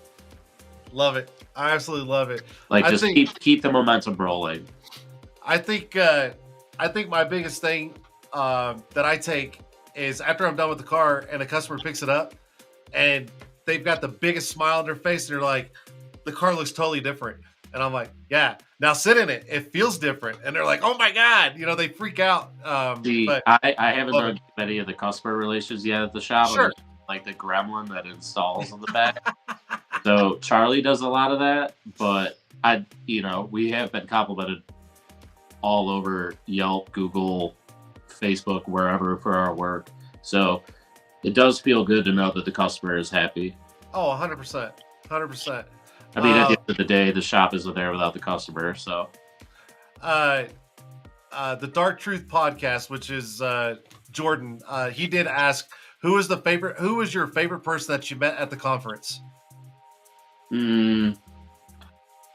Love it. I absolutely love it. Like, keep the momentum rolling. I think my biggest thing that I take is after I'm done with the car and a customer picks it up and they've got the biggest smile on their face and they're like, "The car looks totally different." And I'm like, "Yeah, now sit in it. It feels different." And they're like, "Oh my God." They freak out. I haven't done many of the customer relations yet at the shop. Sure. Like the gremlin that installs on the back. So Charlie does a lot of that, but we have been complimented all over Yelp, Google, Facebook, wherever for our work. So it does feel good to know that the customer is happy. Oh, 100%. 100%. I mean, at the end of the day, the shop isn't there without the customer. So the Dark Truth podcast, which is Jordan, he did ask, who was your favorite person that you met at the conference?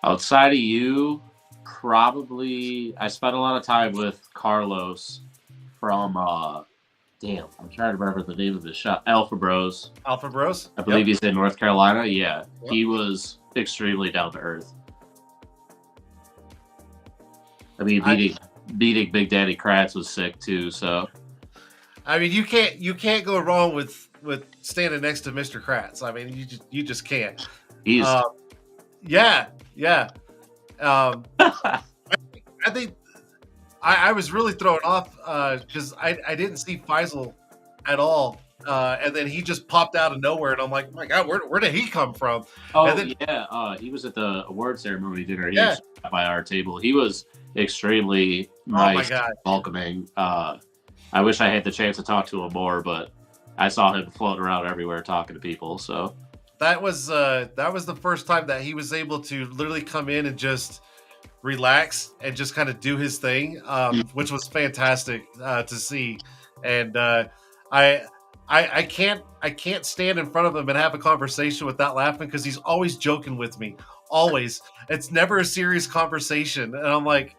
Outside of you, probably I spent a lot of time with Carlos from I'm trying to remember the name of the shop. Alpha Bros. I believe he's in North Carolina. Yeah. Yep. He was extremely down to earth. I mean, beating Big Daddy Kratz was sick too, so I mean, you can't go wrong with standing next to Mr. Kratz. I mean, you just can't. He's yeah. I think I was really thrown off because I didn't see Faisal at all, and then he just popped out of nowhere, and I'm like, "My God, where did he come from?" Oh, and then, he was at the award ceremony dinner. He was by our table. He was extremely nice, welcoming. I wish I had the chance to talk to him more, but I saw him floating around everywhere talking to people. So that was the first time that he was able to literally come in and just relax and just kind of do his thing, which was fantastic to see. And I I can't stand in front of him and have a conversation without laughing because he's always joking with me. Always. It's never a serious conversation, and I'm like,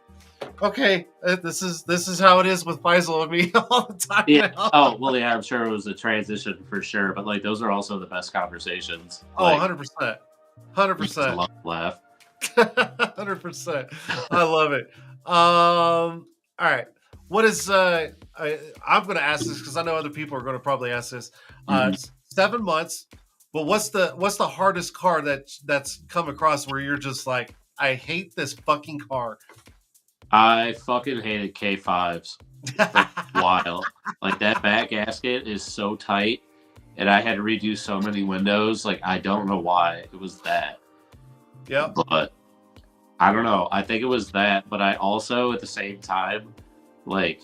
okay, this is how it is with Faisal and me all the time Yeah. now. Oh, well, yeah, I'm sure it was a transition for sure, but like those are also the best conversations. Oh, Like, 100%. you just 100%. love to laugh. 100%. I love it. All right. What is I'm going to ask this because I know other people are going to probably ask this. Mhm. 7 months, but what's the hardest car that's come across where you're just like, I hate this fucking car. I fucking hated K5s for a while. Like that back gasket is so tight, and I had to redo so many windows. Like I don't know why it was that, Yep. but I don't know. I think it was that, but I also at the same time, like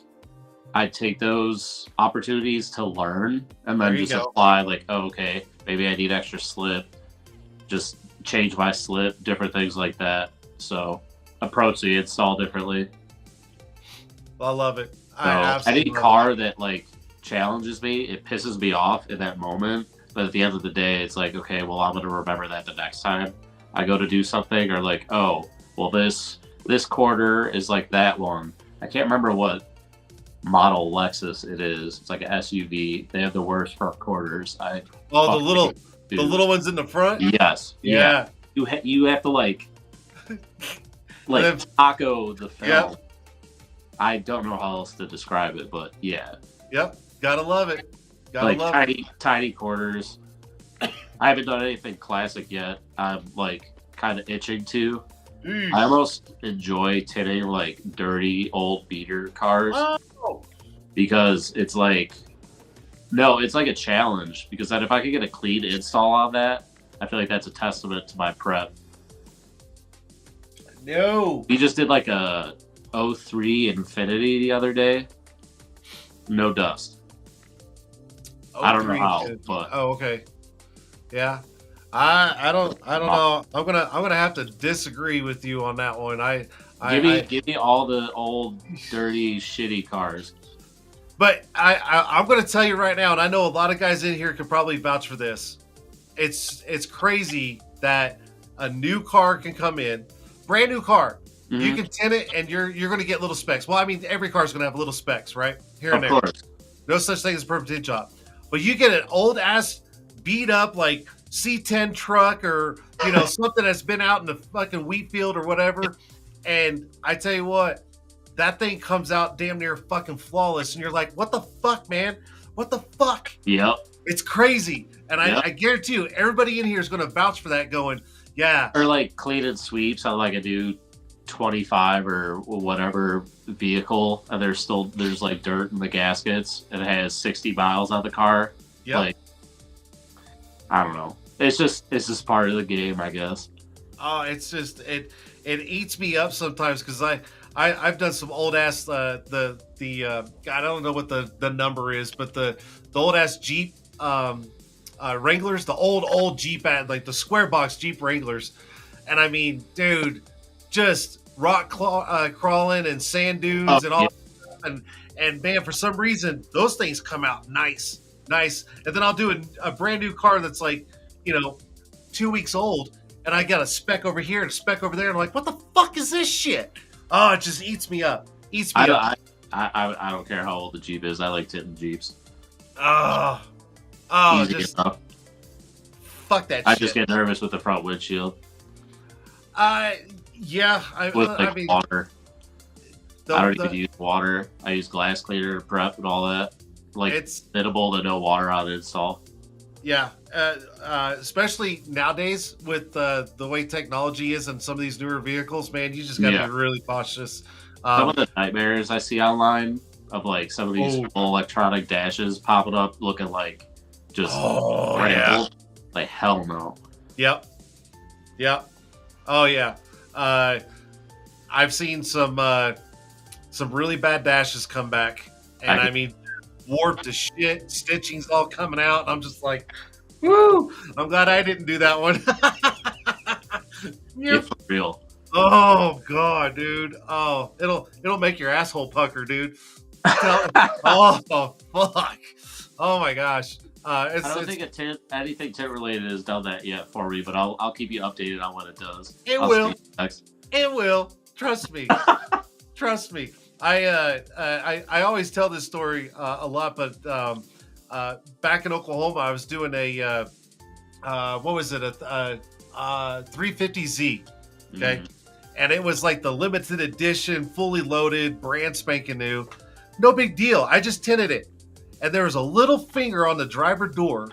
I take those opportunities to learn and There then you just go. apply. Like, oh, okay, maybe I need extra slip. Just change my slip, different things like that. So approach the install differently. I love it. I So absolutely any love it. car that like challenges me, it pisses me off in that moment. But at the end of the day, it's like, okay, well, I'm gonna remember that the next time I go to do something, or like, oh, well, this quarter is like that one. I can't remember what model Lexus it is. It's like an SUV. They have the worst front quarters. Oh, fucking the do. little ones in the front? Yes, yeah. Yeah. You have to like then- taco the film. Yep. I don't know how else to describe it, but yeah, Yep. Gotta love it. Gotta like love it. tiny quarters. I haven't done anything classic yet. I'm like kind of itching to. Eesh. I almost enjoy tinting like dirty old beater cars Oh. because it's like, no, it's like a challenge. Because then if I could get a clean install on that, I feel like that's a testament to my prep. No. We just did like a 03 Infinity the other day. No dust. I don't know how, but Oh, okay. Yeah. I don't know. I'm gonna have to disagree with you on that one. give me all the old, dirty, shitty cars. But I'm gonna tell you right now, and I know a lot of guys in here could probably vouch for this. It's crazy that a new car can come in, brand new car. Mhm. You can tint it, and you're gonna get little specs. Well, I mean, every car's gonna have little specs, right? Here and Of there. course. No such thing as a perfect tint job. But you get an old ass beat up like C10 truck or something that's been out in the fucking wheat field or whatever. And I tell you what, that thing comes out damn near fucking flawless. And you're like, what the fuck, man? What the fuck? Yep. It's crazy. And Yep. I guarantee you, everybody in here is going to vouch for that going, yeah. Or like clean and sweeps on like a new 25 or whatever vehicle, and there's like dirt in the gaskets, and it has 60 miles on the car. Yep. Like, I don't know. It's just part of the game, I guess. Oh, it's just it eats me up sometimes because I've done some old ass God, I don't know what the number is, but the old ass Jeep Wranglers, the old Jeep like the square box Jeep Wranglers, and I mean, dude, just rock crawling and sand dunes and all, and man, for some reason those things come out nice, and then I'll do a brand new car that's like 2 weeks old. And I got a speck over here and a speck over there. And I'm like, what the fuck is this shit? Oh, it just eats me up. I don't care how old the Jeep is. I like tinting Jeeps. Oh, Easy just enough. fuck that I shit. just get nervous with the front windshield. Yeah. With I mean, water. I don't even use water. I use glass cleaner to prep and all that. Like, it's minimal to no water on install. Yeah. Especially nowadays with the way technology is in some of these newer vehicles, man, you just got to be really cautious. Some of the nightmares I see online of like some of these full electronic dashes popping up looking like just rambled. Like, hell no. Yep. Oh yeah. I've seen some really bad dashes come back, and I mean, warped to shit, stitching's all coming out. I'm just like, woo! I'm glad I didn't do that one. It's for real. Oh god, dude. Oh, it'll make your asshole pucker, dude. Oh fuck. Oh my gosh. I don't think anything tint related has done that yet for me, but I'll keep you updated on when it does. It I'll will. see you next. It will. Trust me. Trust me. I always tell this story a lot, but back in Oklahoma, I was doing a what was it, a 350Z, okay, and it was like the limited edition, fully loaded, brand spanking new. No big deal. I just tinted it, and there was a little finger on the driver door,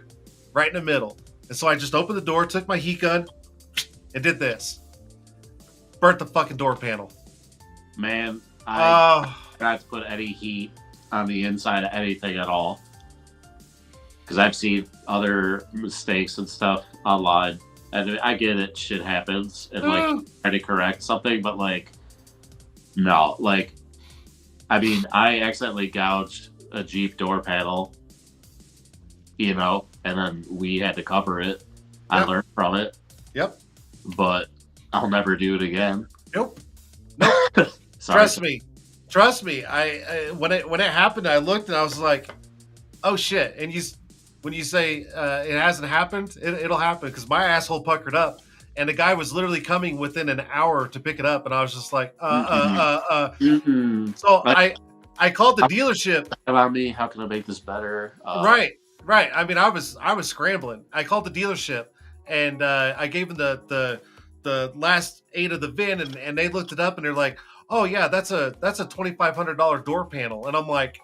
right in the middle, and so I just opened the door, took my heat gun, and did this. Burnt the fucking door panel. Man, I forgot to put any heat on the inside of anything at all. Because I've seen other mistakes and stuff online. And I get it, shit happens. And like, try to correct something. But like, no. Like, I mean, I accidentally gouged a Jeep door panel. You know, and then we had to cover it. I learned from it. Yep. But I'll never do it again. Nope. Trust me. I when it happened, I looked and I was like, "Oh shit!" And when you say it hasn't happened, it'll happen because my asshole puckered up, and the guy was literally coming within an hour to pick it up, and I was just like, So I called the dealership. About me, how can I make this better? Right. I mean, I was scrambling. I called the dealership, and I gave them the last 8 of the VIN, and they looked it up, and they're like, "Oh yeah, that's a $2,500 door panel," and I'm like,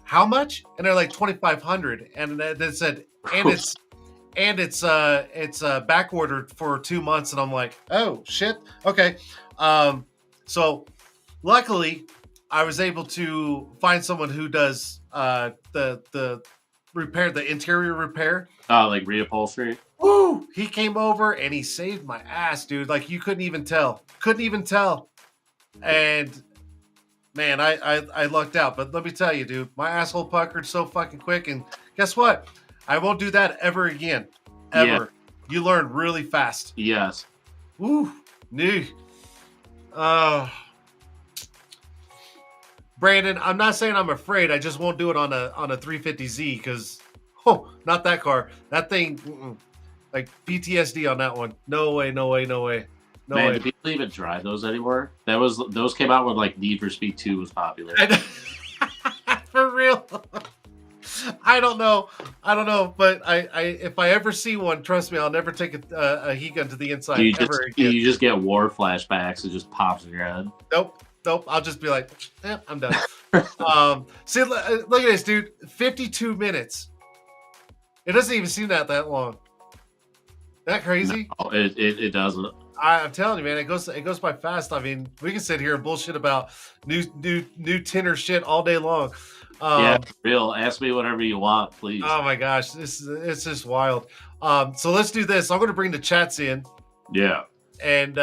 "How much?" And they're like, $2,500, and they said, and it's back ordered for 2 months, and I'm like, "Oh shit, okay." So luckily, I was able to find someone who does the repair, the interior repair. Like reupholstery. Woo! He came over and he saved my ass, dude. Like you couldn't even tell. And man, I lucked out. But let me tell you, dude, my asshole puckered so fucking quick. And guess what? I won't do that ever again. Ever. Yeah. You learn really fast. Yes. Woo! New. Brandon, I'm not saying I'm afraid. I just won't do it on a 350Z because, not that car. That thing, like PTSD on that one. No way. Man, do people even drive those anymore? Those came out when like Need for Speed 2 was popular. For real. I don't know, but I if I ever see one, trust me, I'll never take a heat gun to the inside ever again. You just get war flashbacks. It just pops in your head. Nope. I'll just be like, I'm done. See, look at this, dude. 52 minutes. It doesn't even seem that long. That crazy? No, it doesn't. I'm telling you, man, it goes by fast. I mean, we can sit here and bullshit about new Tinter shit all day long. Yeah, for real. Ask me whatever you want, please. Oh my gosh, it's just wild. So let's do this. I'm going to bring the chats in. Yeah. And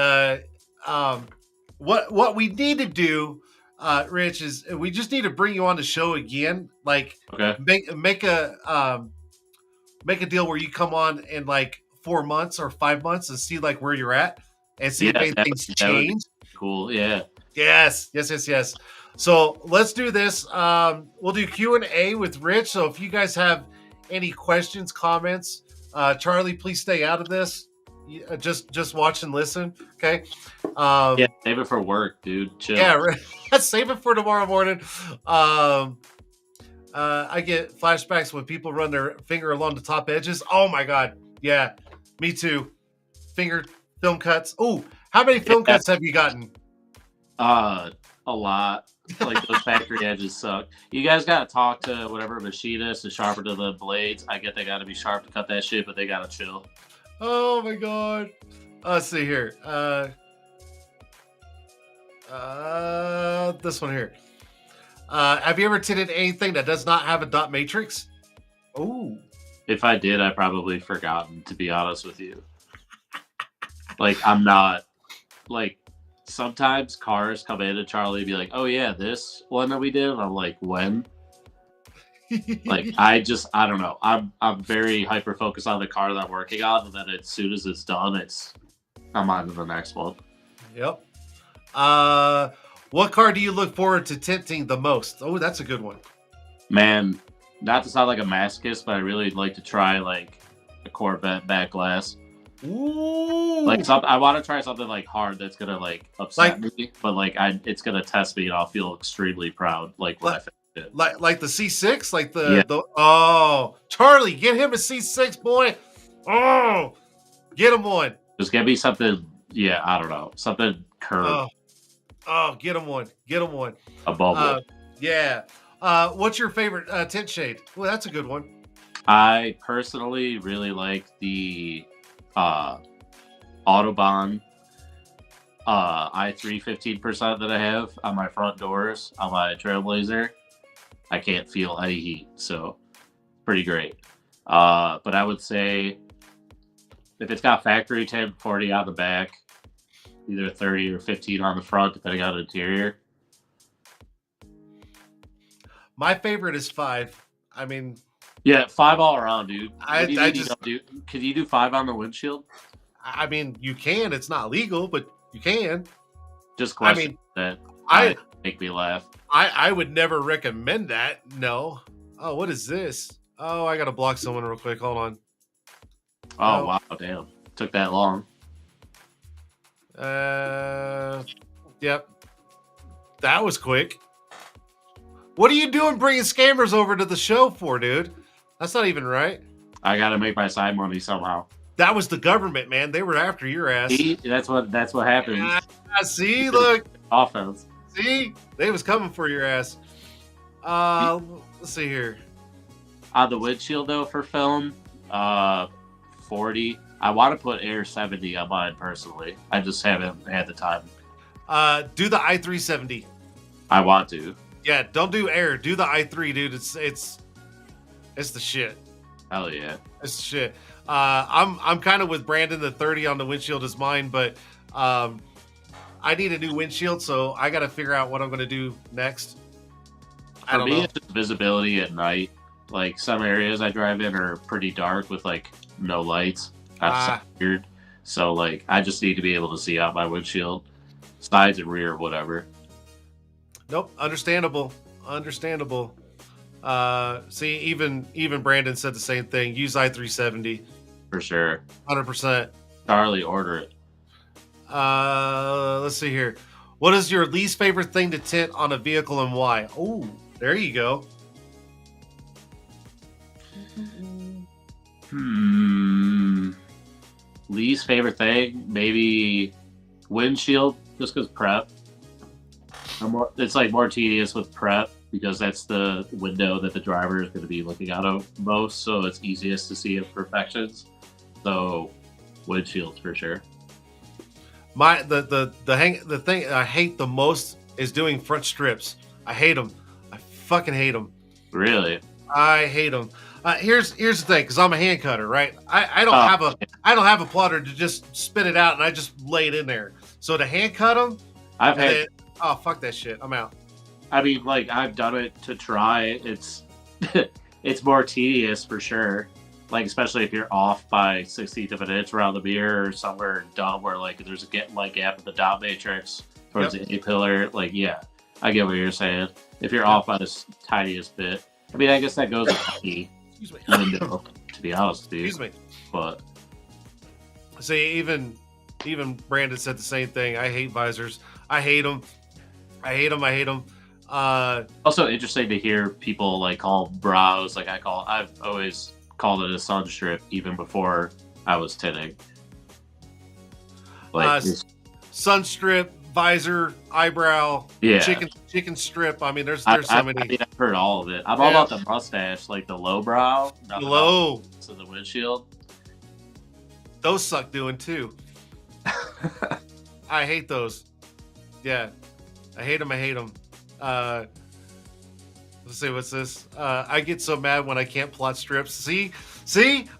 what we need to do, Rich, is we just need to bring you on the show again. Like, okay, make a deal where you come on in like 4 months or 5 months and see like where you're at and see if anything's changed. Cool. Yeah. Yes. So let's do this. We'll do Q&A with Rich. So if you guys have any questions, comments, Charlie, please stay out of this. Just watch and listen. Okay. Yeah, save it for work, dude. Chill. Yeah, save it for tomorrow morning. I get flashbacks when people run their finger along the top edges. Oh my god. Yeah, me too. Finger film cuts. Oh, how many film cuts have you gotten? A lot. Like those factory edges suck. You guys gotta talk to whatever machinist is sharper to the blades. I get they gotta be sharp to cut that shit, but they gotta chill. Oh my god. Let's see here. This one here. Have you ever tinted anything that does not have a dot matrix? Oh. If I did, I probably forgotten, to be honest with you. Like, I'm not like, sometimes cars come in and Charlie be like, "Oh yeah, this one that we did," and I'm like, "When?" Like, I don't know. I'm very hyper focused on the car that I'm working on, and then as soon as it's done, I'm on to the next one. Yep. What car do you look forward to tinting the most? Oh, that's a good one. Man, not to sound like a masochist, but I really like to try like a Corvette back glass. Ooh, Like I want to try something like hard that's gonna like upset me, but like it's gonna test me, and I'll feel extremely proud. Like when I finish it. like the C6, like Yeah. the oh, Charlie, get him a C6, boy. Oh, get him one. Just get me something. Yeah, I don't know, something curved. Oh, get him one. Get him one. A bubble. Yeah. What's your favorite tint shade? Well, that's a good one. I personally really like the Autobahn i3 15% that I have on my front doors on my Trailblazer. I can't feel any heat, so pretty great. But I would say if it's got factory tint, 40 on the back, either 30 or 15 on the front, depending on the interior. My favorite is 5. I mean, yeah, 5 all around, dude. Can you do 5 on the windshield? I mean, you can. It's not legal, but you can. Just question that. Make me laugh. I would never recommend that. No. Oh, what is this? Oh, I gotta block someone real quick. Hold on. Oh wow, damn. Took that long. Yep. That was quick. What are you doing bringing scammers over to the show for, dude? That's not even right. I gotta make my side money somehow. That was the government, man. They were after your ass. See? That's what happens. See, look. Offense. See? They was coming for your ass. Let's see here. On the windshield though for film, 40. I want to put Air 70 on mine personally. I just haven't had the time. Do the i370. I want to. Yeah, don't do Air. Do the i3, dude. It's the shit. Hell yeah. It's the shit. I'm kind of with Brandon. The 30 on the windshield is mine, but I need a new windshield, so I got to figure out what I'm going to do next. For me, it's just visibility at night. Like some areas I drive in are pretty dark with like no lights. That's weird. So like I just need to be able to see out my windshield, sides and rear, whatever. Nope, understandable. See, even Brandon said the same thing. Use i370 for sure. 100%. Charlie, order it. Let's see here. What is your least favorite thing to tint on a vehicle and why? Oh, there you go. Least favorite thing, maybe windshield, just because prep. It's like more tedious with prep because that's the window that the driver is going to be looking out of most, so it's easiest to see imperfections. So windshields for sure. The thing I hate the most is doing front strips. I hate them. I fucking hate them. Really? I hate them. Here's the thing, because I'm a hand cutter, right? I don't have a plotter to just spit it out and I just lay it in there. So to hand cut them, oh fuck that shit, I'm out. I mean, like I've done it to try. It's it's more tedious for sure. Like especially if you're off by 1/16 of an inch around the mirror or somewhere dumb where like there's a gap in the dot matrix towards the A pillar. Like yeah, I get what you're saying. If you're off by the tiniest bit, I mean, I guess that goes with the window, to be honest with you. Excuse me. But see, even Brandon said the same thing. I hate visors. I hate them. Also interesting to hear people like call brows like I've always called it a sun strip even before I was tinting. Like sun strip, visor, eyebrow, chicken strip. I mean, there's so many. I mean, I've heard all of it. I'm all about the mustache, like the low brow, low to the windshield. Those suck doing too. I hate those. Yeah, I hate them. Let's see, what's this? I get so mad when I can't plot strips. See,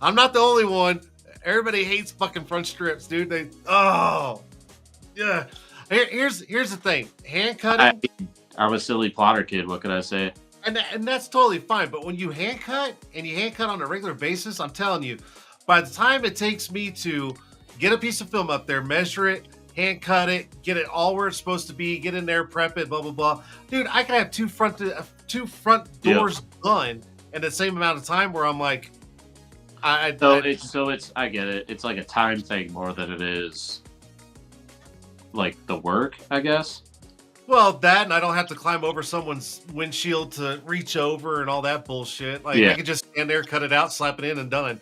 I'm not the only one. Everybody hates fucking front strips, dude. Yeah. Here's the thing. Hand cutting. I'm a silly plotter kid. What can I say? And that's totally fine. But when you hand cut on a regular basis, I'm telling you, by the time it takes me to get a piece of film up there, measure it, hand cut it, get it all where it's supposed to be, get in there, prep it, blah blah blah. Dude, I can have two front doors done and the same amount of time where I'm like, it's I get it. It's like a time thing more than it is like the work, I guess. well, that, and I don't have to climb over someone's windshield to reach over and all that bullshit. Like I Yeah. could just stand there, cut it out, slap it in, and done.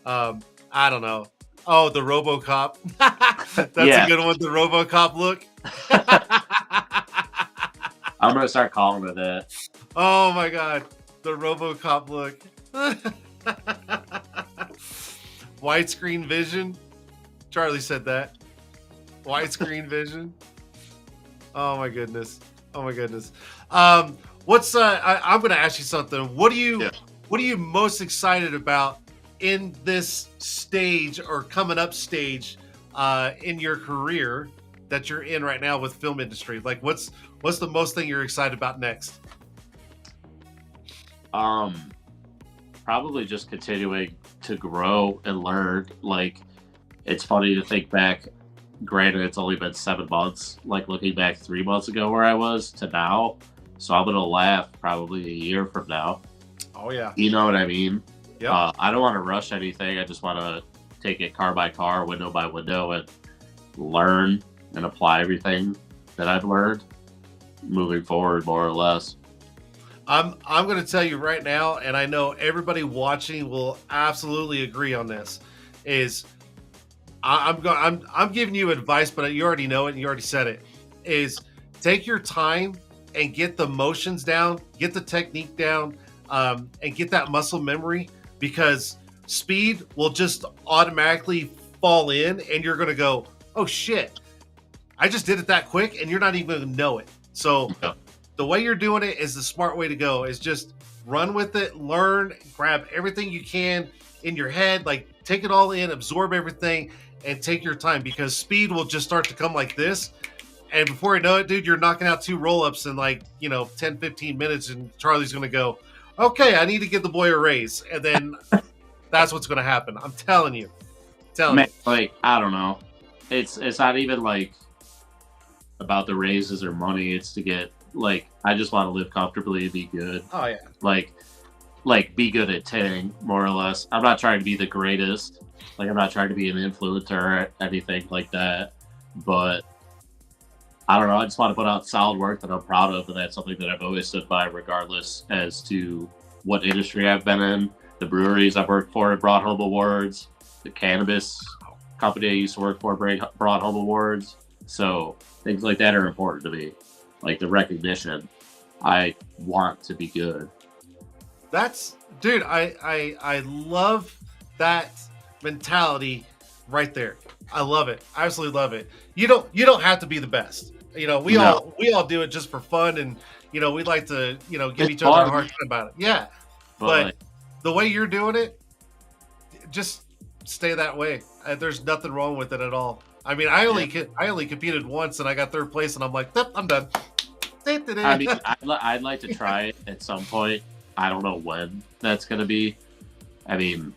I don't know. Oh, the RoboCop. That's a Yeah. good one. The RoboCop look. I'm gonna start calling it that. Oh my god, the RoboCop look. Widescreen vision. Charlie said that. Widescreen vision. Oh my goodness. Oh my goodness. What's I'm gonna ask you something. What are you most excited about in this stage or coming up stage in your career that you're in right now with film industry? Like what's the most thing you're excited about next? Probably just continuing to grow and learn. Like, it's funny to think back. Granted, it's only been 7 months. Like looking back 3 months ago where I was to now. So I'm gonna laugh probably a year from now. Oh yeah. You know what I mean? Yeah. I don't want to rush anything. I just want to take it car by car, window by window, and learn and apply everything that I've learned moving forward, more or less. I'm going to tell you right now, and I know everybody watching will absolutely agree on this. Is I'm giving you advice, but you already know it and you already said it. Is take your time and get the motions down, get the technique down, and get that muscle memory, because speed will just automatically fall in, and you're going to go, oh shit, I just did it that quick, and you're not even going to know it. So. Yeah. The way you're doing it is the smart way to go. Is just run with it, learn, grab everything you can in your head, like take it all in, absorb everything, and take your time, because speed will just start to come like this. And before you know it, dude, you're knocking out 2 roll-ups in 10, 15 minutes, and Charlie's going to go, okay, I need to give the boy a raise. And then that's what's going to happen. I'm telling you. Man, like, I don't know. It's not even like about the raises or money. It's to get, like, I just want to live comfortably and be good. Oh yeah. Like be good at tinting, more or less. I'm not trying to be the greatest. Like, I'm not trying to be an influencer or anything like that. But I don't know. I just want to put out solid work that I'm proud of, and that's something that I've always stood by, regardless as to what industry I've been in. The breweries I've worked for have brought home awards. The cannabis company I used to work for brought home awards. So things like that are important to me. Like the recognition. I want to be good. That's, dude, I love that mentality right there. I love it. I absolutely love it. You don't have to be the best. We all do it just for fun, and we like to give each other a hard time about it. Yeah, but the way you're doing it, just stay that way. There's nothing wrong with it at all. I mean, I only competed once, and I got 3rd place, and I'm like, yep, I'm done. I mean, I'd like to try it at some point. I don't know when that's going to be. I mean,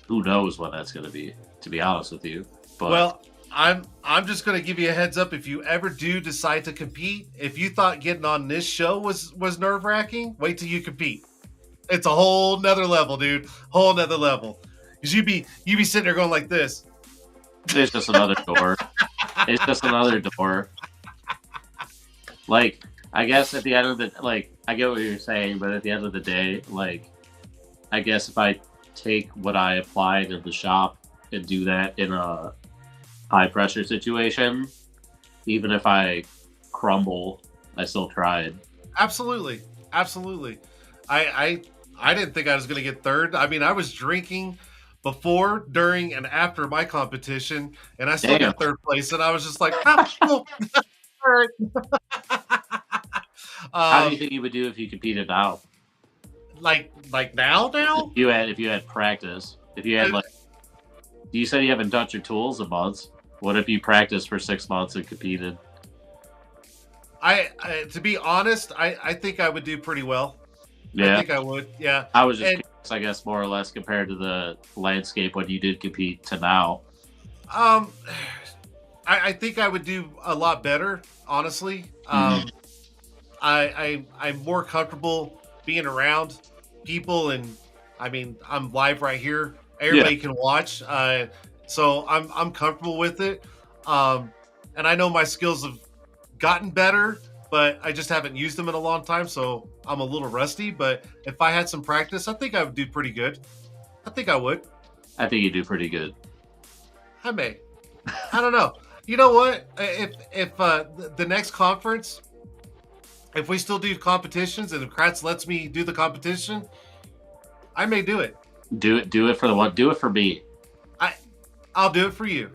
who knows when that's going to be, to be honest with you. But well, I'm just going to give you a heads up. If you ever do decide to compete, if you thought getting on this show was nerve-wracking, wait till you compete. It's a whole nother level, dude. Whole nother level. Because you be sitting there going like this. It's just another door. It's just another door. Like, I guess at the end of the, like, I get what you're saying, but at the end of the day, like, I guess if I take what I applied in the shop and do that in a high pressure situation, even if I crumble, I still tried. Absolutely. Absolutely. I didn't think I was going to get 3rd. I mean, I was drinking before, during, and after my competition, and I still got 3rd place, and I was just like, cool. All right. How do you think you would do if you competed now? Like now? If you had practice, if you had, like, you said you haven't touched your tools in months. What if you practiced for 6 months and competed? I to be honest, I think I would do pretty well. Yeah, I think I would. Yeah, I was just curious, I guess, more or less compared to the landscape when you did compete to now. I think I would do a lot better, honestly. I'm more comfortable being around people, and I mean, I'm live right here. Everybody can watch, so I'm comfortable with it. And I know my skills have gotten better, but I just haven't used them in a long time, so I'm a little rusty. But if I had some practice, I think I would do pretty good. I think I would. I think you do pretty good. I may. I don't know. You know what? If the next conference, if we still do competitions and if Kratz lets me do the competition, I may do it. Do it for the one. Do it for me. I'll do it for you.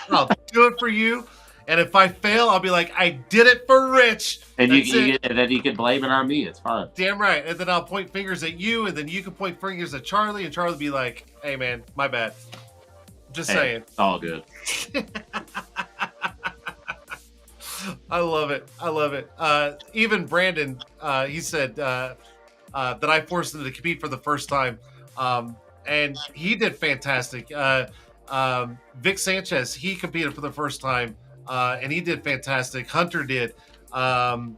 I'll do it for you. And if I fail, I'll be like, I did it for Rich. And and then you can blame it on me. It's fine. Damn right. And then I'll point fingers at you, and then you can point fingers at Charlie, and Charlie will be like, hey, man, my bad. Just saying. It's all good. I love it. I love it. Even Brandon, he said that I forced him to compete for the first time. And he did fantastic. Vic Sanchez, he competed for the first time. And he did fantastic. Hunter did. Ross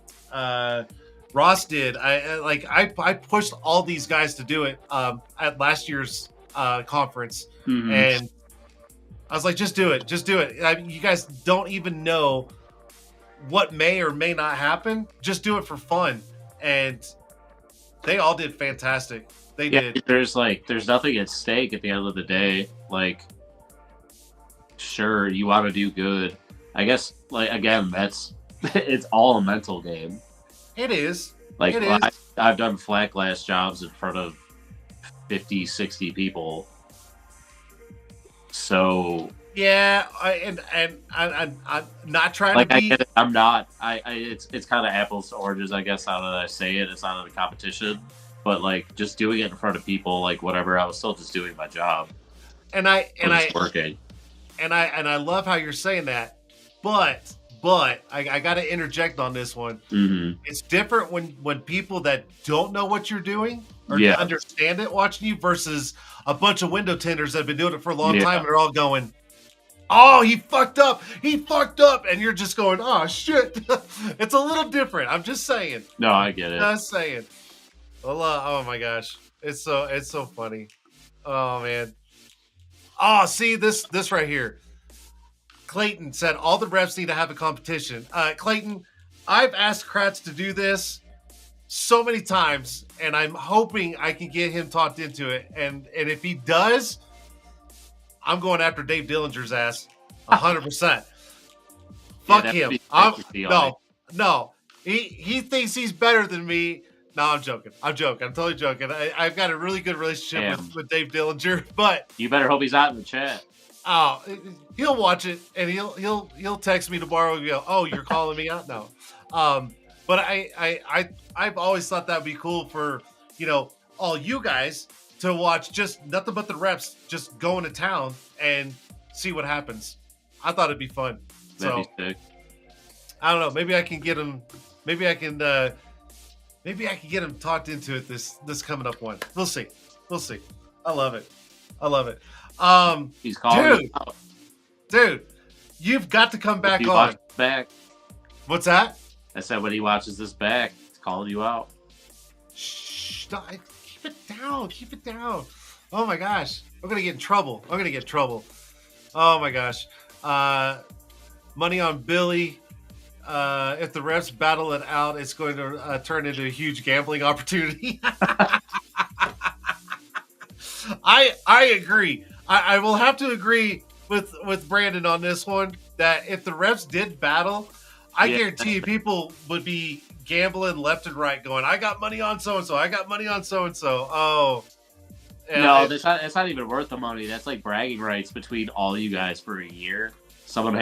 did. I pushed all these guys to do it at last year's conference, and I was like, just do it, just do it. You guys don't even know what may or may not happen. Just do it for fun, and they all did fantastic. They did. There's nothing at stake at the end of the day. Like, sure, you want to do good. I guess, like, again, it's all a mental game. It is. Like, I've done flat glass jobs in front of 50, 60 people. So yeah, I'm not trying to be. I get it. I'm not. It's kind of apples to oranges, I guess. How did I say it? It's not a competition, but like just doing it in front of people, like whatever. I was still just doing my job. Working. And I love how you're saying that. But I got to interject on this one. Mm-hmm. It's different when people that don't know what you're doing or understand it watching you versus a bunch of window tenders that have been doing it for a long time and they're all going, oh, he fucked up, and you're just going, oh shit. It's a little different. I'm just saying. No, I get it. Just saying. Oh my gosh, it's so funny. Oh man. Oh, see this right here. Clayton said all the reps need to have a competition. Clayton, I've asked Kratz to do this so many times, and I'm hoping I can get him talked into it. And if he does, I'm going after Dave Dillinger's ass 100%. Fuck him. No. He thinks he's better than me. No, I'm joking. I'm totally joking. I've got a really good relationship with Dave Dillinger, but you better hope he's not in the chat. Oh, he'll watch it and he'll text me tomorrow and go, "Oh, you're calling me out?" No, but I've always thought that'd be cool for all you guys to watch just nothing but the reps, just going to town and see what happens. I thought it'd be fun. That'd be sick. I don't know. Maybe I can get him. Maybe I can get him talked into it this coming up one. We'll see. I love it. He's calling dude, you've got to come back on. Back. What's that? I said when he watches this back, he's calling you out. Shh, keep it down. Oh my gosh, I'm gonna get in trouble. Oh my gosh. Money on Billy. If the refs battle it out, it's going to turn into a huge gambling opportunity. I agree. I will have to agree with Brandon on this one that if the refs did battle, I guarantee you people would be gambling left and right, going, I got money on so and so. Oh, no, it's not even worth the money. That's like bragging rights between all you guys for a year. Someone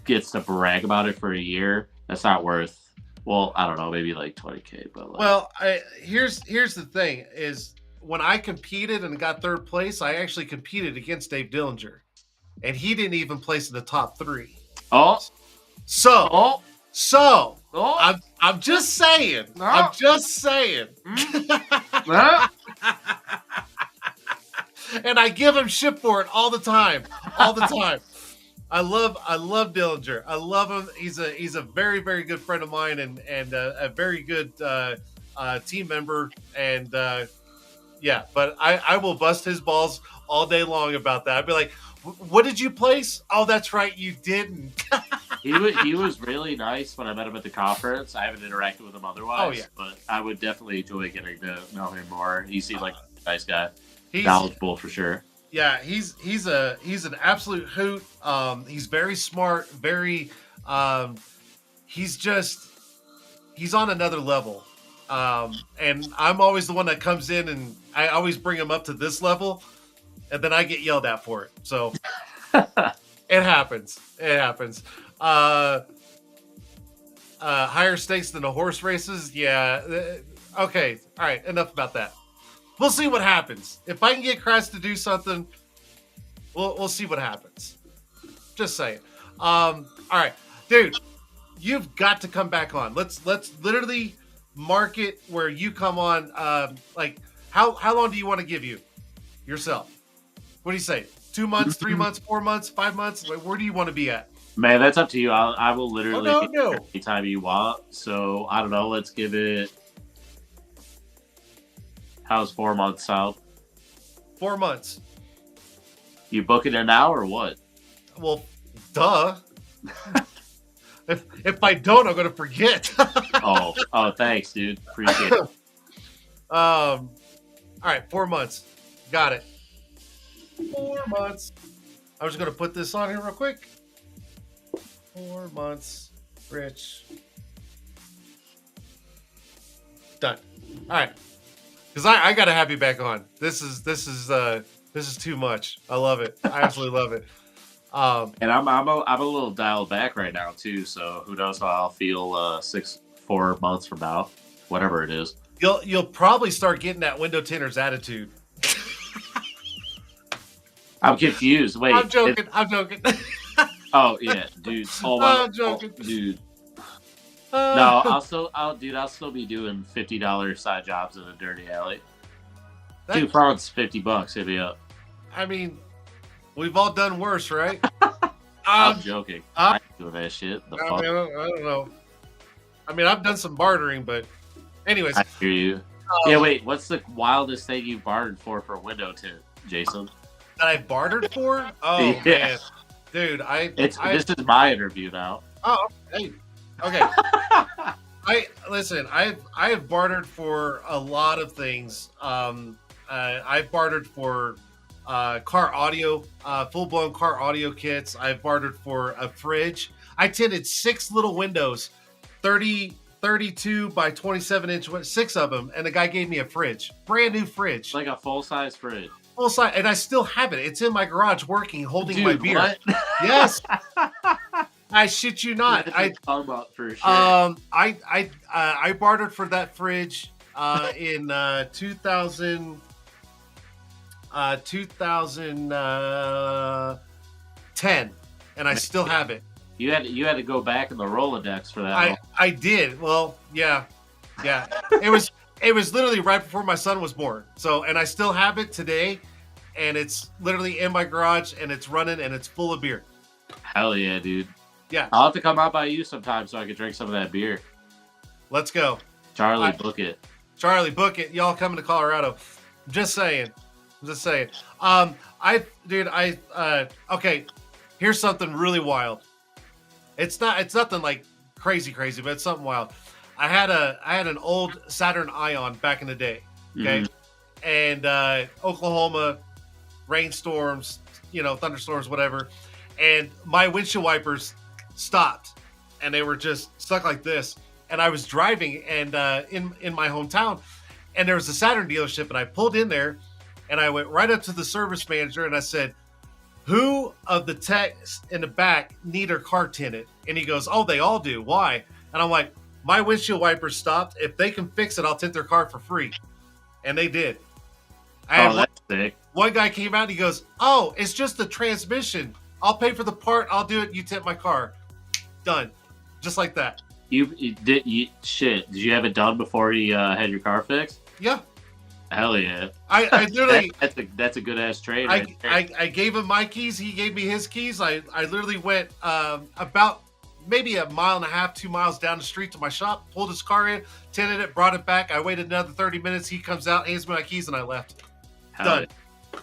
gets to brag about it for a year. That's not worth. Well, I don't know, maybe like $20K, but here's the thing is. When I competed and got third place, I actually competed against Dave Dillinger, and he didn't even place in the top 3. I'm just saying. And I give him shit for it all the time. I love Dillinger. I love him. He's a very, very good friend of mine and a very good team member, and yeah, but I will bust his balls all day long about that. I'd be like, "What did you place? Oh, that's right, you didn't." He was really nice when I met him at the conference. I haven't interacted with him otherwise, Oh, yeah. but I would definitely enjoy getting to know him more. He seemed like a nice guy, He's knowledgeable for sure. yeah, he's an absolute hoot. He's very smart, very he's on another level. And I'm always the one that comes in, and I always bring him up to this level, and then I get yelled at for it. So it happens. It happens. Higher stakes than the horse races. Yeah. Okay. All right. Enough about that. We'll see what happens. If I can get Kratz to do something, we'll see what happens. Just saying. All right, dude, you've got to come back on. Let's literally mark it where you come on. Like how long do you want to give you yourself? What do you say? 2 months, 3 months, 4 months, 5 months? Like, where do you want to be at? Man, that's up to you. I will literally Oh, be no. here anytime you want. So I don't know. Let's give it. How's 4 months sound? 4 months. You booking it now or what? Well, duh. if I don't, I'm gonna forget. Oh, thanks, dude. Appreciate it. All right, 4 months. Got it. 4 months. I'm just gonna put this on here real quick. 4 months, Rich. Done. All right, because I gotta have you back on. This is too much. I love it. I absolutely love it. And I'm a little dialed back right now too. So who knows how I'll feel 4 months from now, whatever it is. You'll probably start getting that window tinter's attitude. I'm confused. Wait, I'm joking. I'm joking. Oh yeah, dude. Oh, I'm joking. Dude. No, I'll still be doing $50 side jobs in a dirty alley. 2 fronts, $50. Hit me up. I mean, we've all done worse, right? I'm joking. I ain't doing that shit. The fuck? I don't know. I mean, I've done some bartering, but anyways. I hear you. Yeah, wait. What's the wildest thing you bartered for a window tint, Jason? That I bartered for? Oh Yeah. man, dude, this is my interview now. Oh, hey, okay. I have bartered for a lot of things. I've bartered for car audio, full blown car audio kits. I've bartered for a fridge. I tinted 6 little windows, 32 by 27 inch, 6 of them, and the guy gave me a fridge, brand new fridge, Like a full size fridge. full size, and I still have it. It's in my garage, working, holding Dude, my beer. what? Yes. I shit you not. Talk about for sure. I bartered for that fridge in 2010, and I still have it. You had to go back in the Rolodex for that. I did. Well, yeah. It was literally right before my son was born. So, and I still have it today, and it's literally in my garage, and it's running, and it's full of beer. Hell yeah, dude. Yeah. I'll have to come out by you sometime so I can drink some of that beer. Let's go. Charlie, book it. Charlie, book it. Y'all coming to Colorado. I'm just saying. Okay, here's something really wild. It's nothing like crazy, but it's something wild. I had an old Saturn Ion back in the day. Okay. And Oklahoma, rainstorms, thunderstorms, whatever. And my windshield wipers stopped, and they were just stuck like this. And I was driving, and in my hometown, and there was a Saturn dealership, and I pulled in there, and I went right up to the service manager, and I said, "Who of the techs in the back need their car tinted?" And he goes, "Oh, they all do. Why?" And I'm like, "My windshield wipers stopped. If they can fix it, I'll tint their car for free." And they did. That's sick. One guy came out, and he goes, "Oh, it's just the transmission. I'll pay for the part. I'll do it. You tint my car." Done. Just like that. Did you have it done before you had your car fixed? Yeah. Hell yeah. I literally that's a good ass trade. I gave him my keys. He gave me his keys. I literally went about maybe a mile and a half, 2 miles down the street to my shop, pulled his car in, tinted it, brought it back. I waited another 30 minutes. He comes out, hands me my keys, and I left. Hell Done. yeah.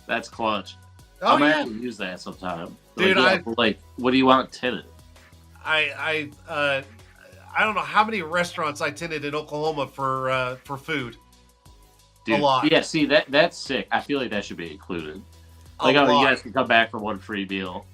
That's clutch. Oh, I might yeah. have to use that sometime. Dude, like, what do you want tinted? I don't know how many restaurants I tinted in Oklahoma for food. Dude, a lot. Yeah, see, that's sick. I feel like that should be included. Like, you guys can come back for one free meal.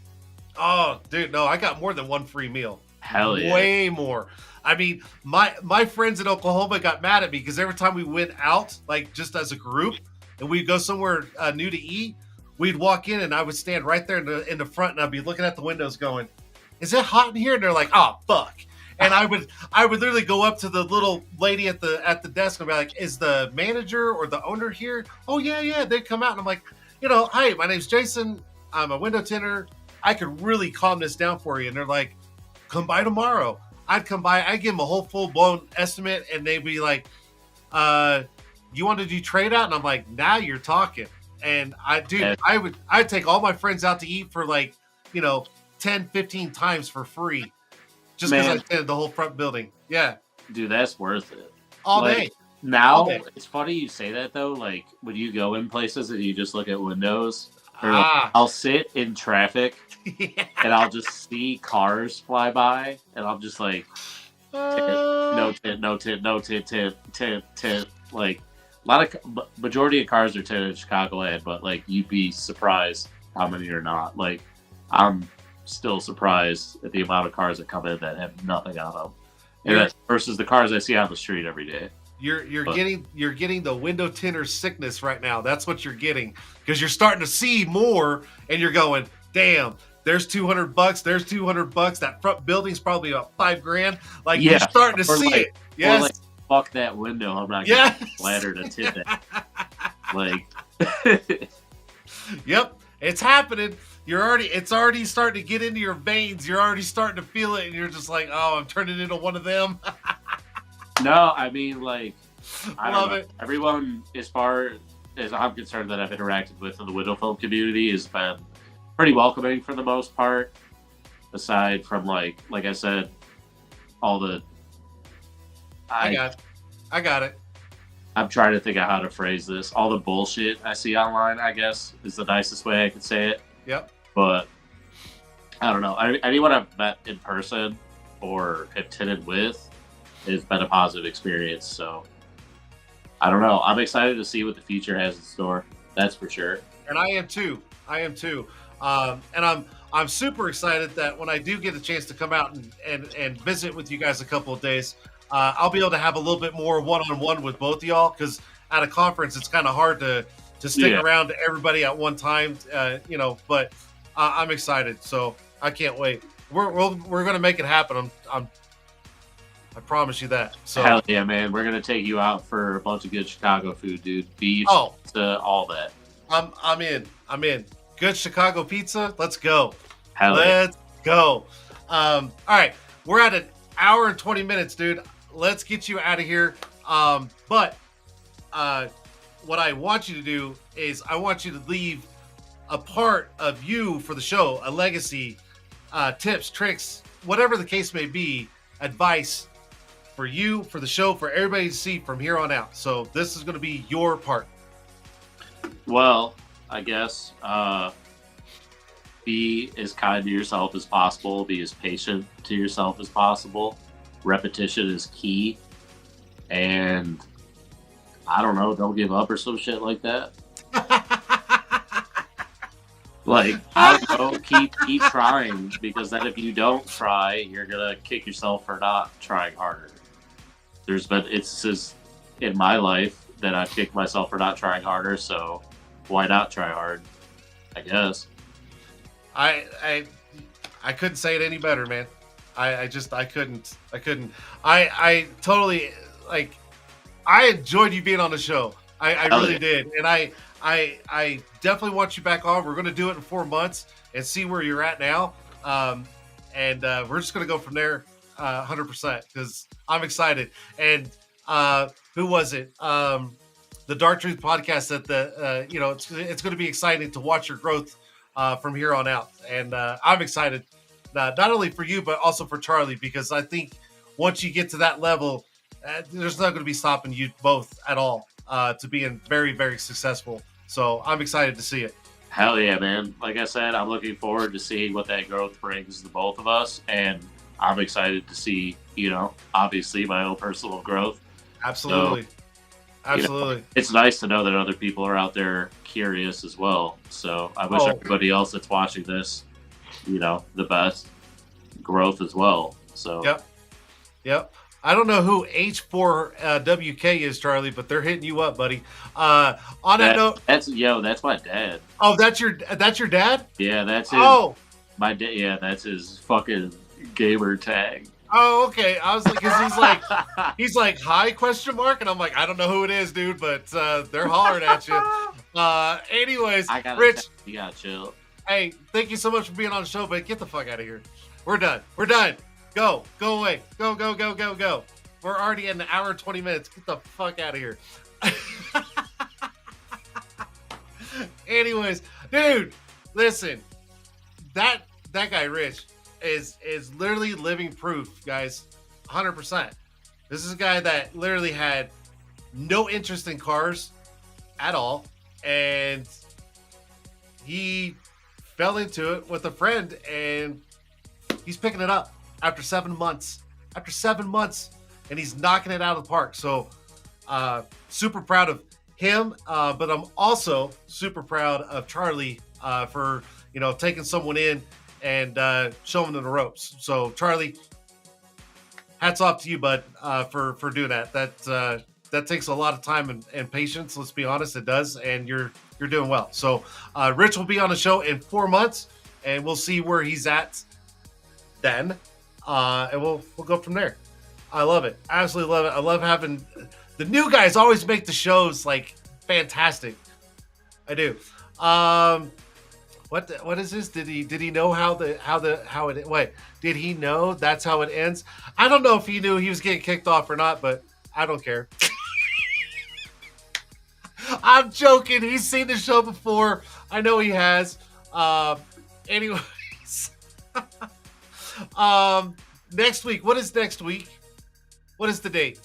Oh, dude, no, I got more than one free meal. Hell yeah. Way more. I mean, my friends in Oklahoma got mad at me because every time we went out, like just as a group, and we'd go somewhere new to eat, we'd walk in and I would stand right there in the front and I'd be looking at the windows going, "Is it hot in here?" And they're like, "Oh, fuck." And I would literally go up to the little lady at the desk and be like, "Is the manager or the owner here?" "Oh, yeah." They'd come out and I'm like, "Hi, my name's Jason. I'm a window tinter. I could really calm this down for you." And they're like, "Come by tomorrow." I'd come by, I'd give them a whole full-blown estimate, and they'd be like, "You want to do trade out?" And I'm like, "Now you're talking." And I'd take all my friends out to eat for 10, 15 times for free. Just because I tinted the whole front building. Yeah. Dude, that's worth it. All day. Now, it's funny you say that, though. Like, when you go in places and you just look at windows, I'll sit in traffic and I'll just see cars fly by, and I'm just like, no tint. Like, majority of cars are tinted in Chicagoland, but, like, you'd be surprised how many are not. Like, I'm still surprised at the amount of cars that come in that have nothing on them, and versus the cars I see on the street every day. You're getting the window tinter sickness right now. That's what you're getting, because you're starting to see more, and you're going, "Damn, there's $200. There's $200. That front building's probably about $5,000." Like, you're starting to see it. Yes. Like, fuck that window. I'm not getting ladder to tint it. Like, yep, it's happening. It's already starting to get into your veins. You're already starting to feel it, and you're just like, "Oh, I'm turning into one of them." No, I mean, like, I Love don't know. it. Everyone, as far as I'm concerned, that I've interacted with in the window film community has been pretty welcoming for the most part. Aside from, like I said, all the. I got it. I'm trying to think of how to phrase this. All the bullshit I see online, I guess, is the nicest way I could say it. Yep. But I don't know. Anyone I've met in person or have tinted with, it's been a positive experience. So I don't know. I'm excited to see what the future has in store. That's for sure. And I am too. And I'm super excited that when I do get a chance to come out and visit with you guys a couple of days, I'll be able to have a little bit more one-on-one with both of y'all, because at a conference it's kind of hard to stick around to everybody at one time, but I'm excited, so I can't wait. We're gonna make it happen. I promise you that. So hell yeah, man. We're gonna take you out for a bunch of good Chicago food, dude. Beef to all that. I'm in. Good Chicago pizza. Let's go. Let's go. All right. We're at an hour and 20 minutes, dude. Let's get you out of here. But what I want you to do is I want you to leave a part of you for the show, a legacy, tips, tricks, whatever the case may be, advice for you, for the show, for everybody to see from here on out. So this is going to be your part. Well, I guess be as kind to yourself as possible. Be as patient to yourself as possible. Repetition is key. And I don't know, don't give up or some shit like that. Like, I don't know, keep trying, because then if you don't try, you're gonna kick yourself for not trying harder. There's been instances in my life that I've kicked myself for not trying harder, so why not try hard? I guess. I couldn't say it any better, man. I couldn't. I totally, like, I enjoyed you being on the show. I really did. And I definitely want you back on. We're going to do it in 4 months and see where you're at now. And we're just going to go from there 100%, because I'm excited. And who was it? The Dark Truth podcast that it's going to be exciting to watch your growth from here on out. And I'm excited. not only for you but also for Charlie, because I think once you get to that level, there's not going to be stopping you both at all to being very, very successful. So I'm excited to see it. Hell yeah, man. Like I said, I'm looking forward to seeing what that growth brings to both of us. And I'm excited to see, obviously my own personal growth. Absolutely. So, absolutely. It's nice to know that other people are out there curious as well. So I wish everybody else that's watching this, the best growth as well. So Yep. I don't know who H4WK is, Charlie, but they're hitting you up, buddy. On that note, that's my dad. Oh, that's your dad? Yeah, that's his. Oh, my dad. Yeah, that's his fucking gamer tag. Oh, okay. I was like, because he's like, hi, question mark, and I'm like, I don't know who it is, dude, but they're hollering at you. Anyways, Rich, you gotta chill. Hey, thank you so much for being on the show, but get the fuck out of here. We're done. Go away. Go. We're already in an hour and 20 minutes. Get the fuck out of here. Anyways, dude, listen, that guy Rich is literally living proof, guys. 100%. This is a guy that literally had no interest in cars at all, and he fell into it with a friend, and he's picking it up after 7 months. And he's knocking it out of the park. So super proud of him, but I'm also super proud of Charlie for taking someone in and showing them the ropes. So Charlie, hats off to you, bud, for doing that. That takes a lot of time and patience. Let's be honest, it does, and you're doing well. So Rich will be on the show in 4 months, and we'll see where he's at then, and we'll go from there. I love it. Absolutely love it. I love having the new guys always make the shows like fantastic. I do. What is this? Did he know how it wait? Did he know that's how it ends? I don't know if he knew he was getting kicked off or not, but I don't care. I'm joking. He's seen the show before. I know he has. Anyways. Next week. What is next week? What is the date?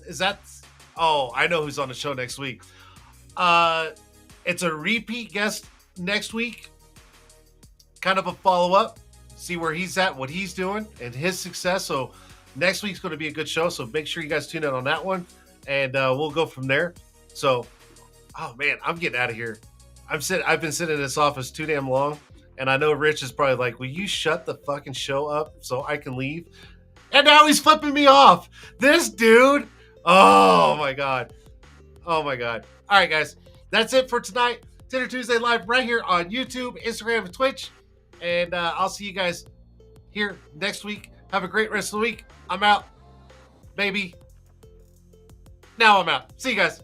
Is that? Oh, I know who's on the show next week. It's a repeat guest next week. Kind of a follow-up. See where he's at, what he's doing, and his success. So next week's going to be a good show. So make sure you guys tune in on that one, and we'll go from there. So, oh man, I'm getting out of here. I've been sitting in this office too damn long, and I know Rich is probably like, "Will you shut the fucking show up so I can leave?" And now he's flipping me off. This dude. Oh my god. All right, guys. That's it for tonight. Tinter Tuesday live right here on YouTube, Instagram, and Twitch. And I'll see you guys here next week. Have a great rest of the week. I'm out, baby. Now I'm out. See you guys.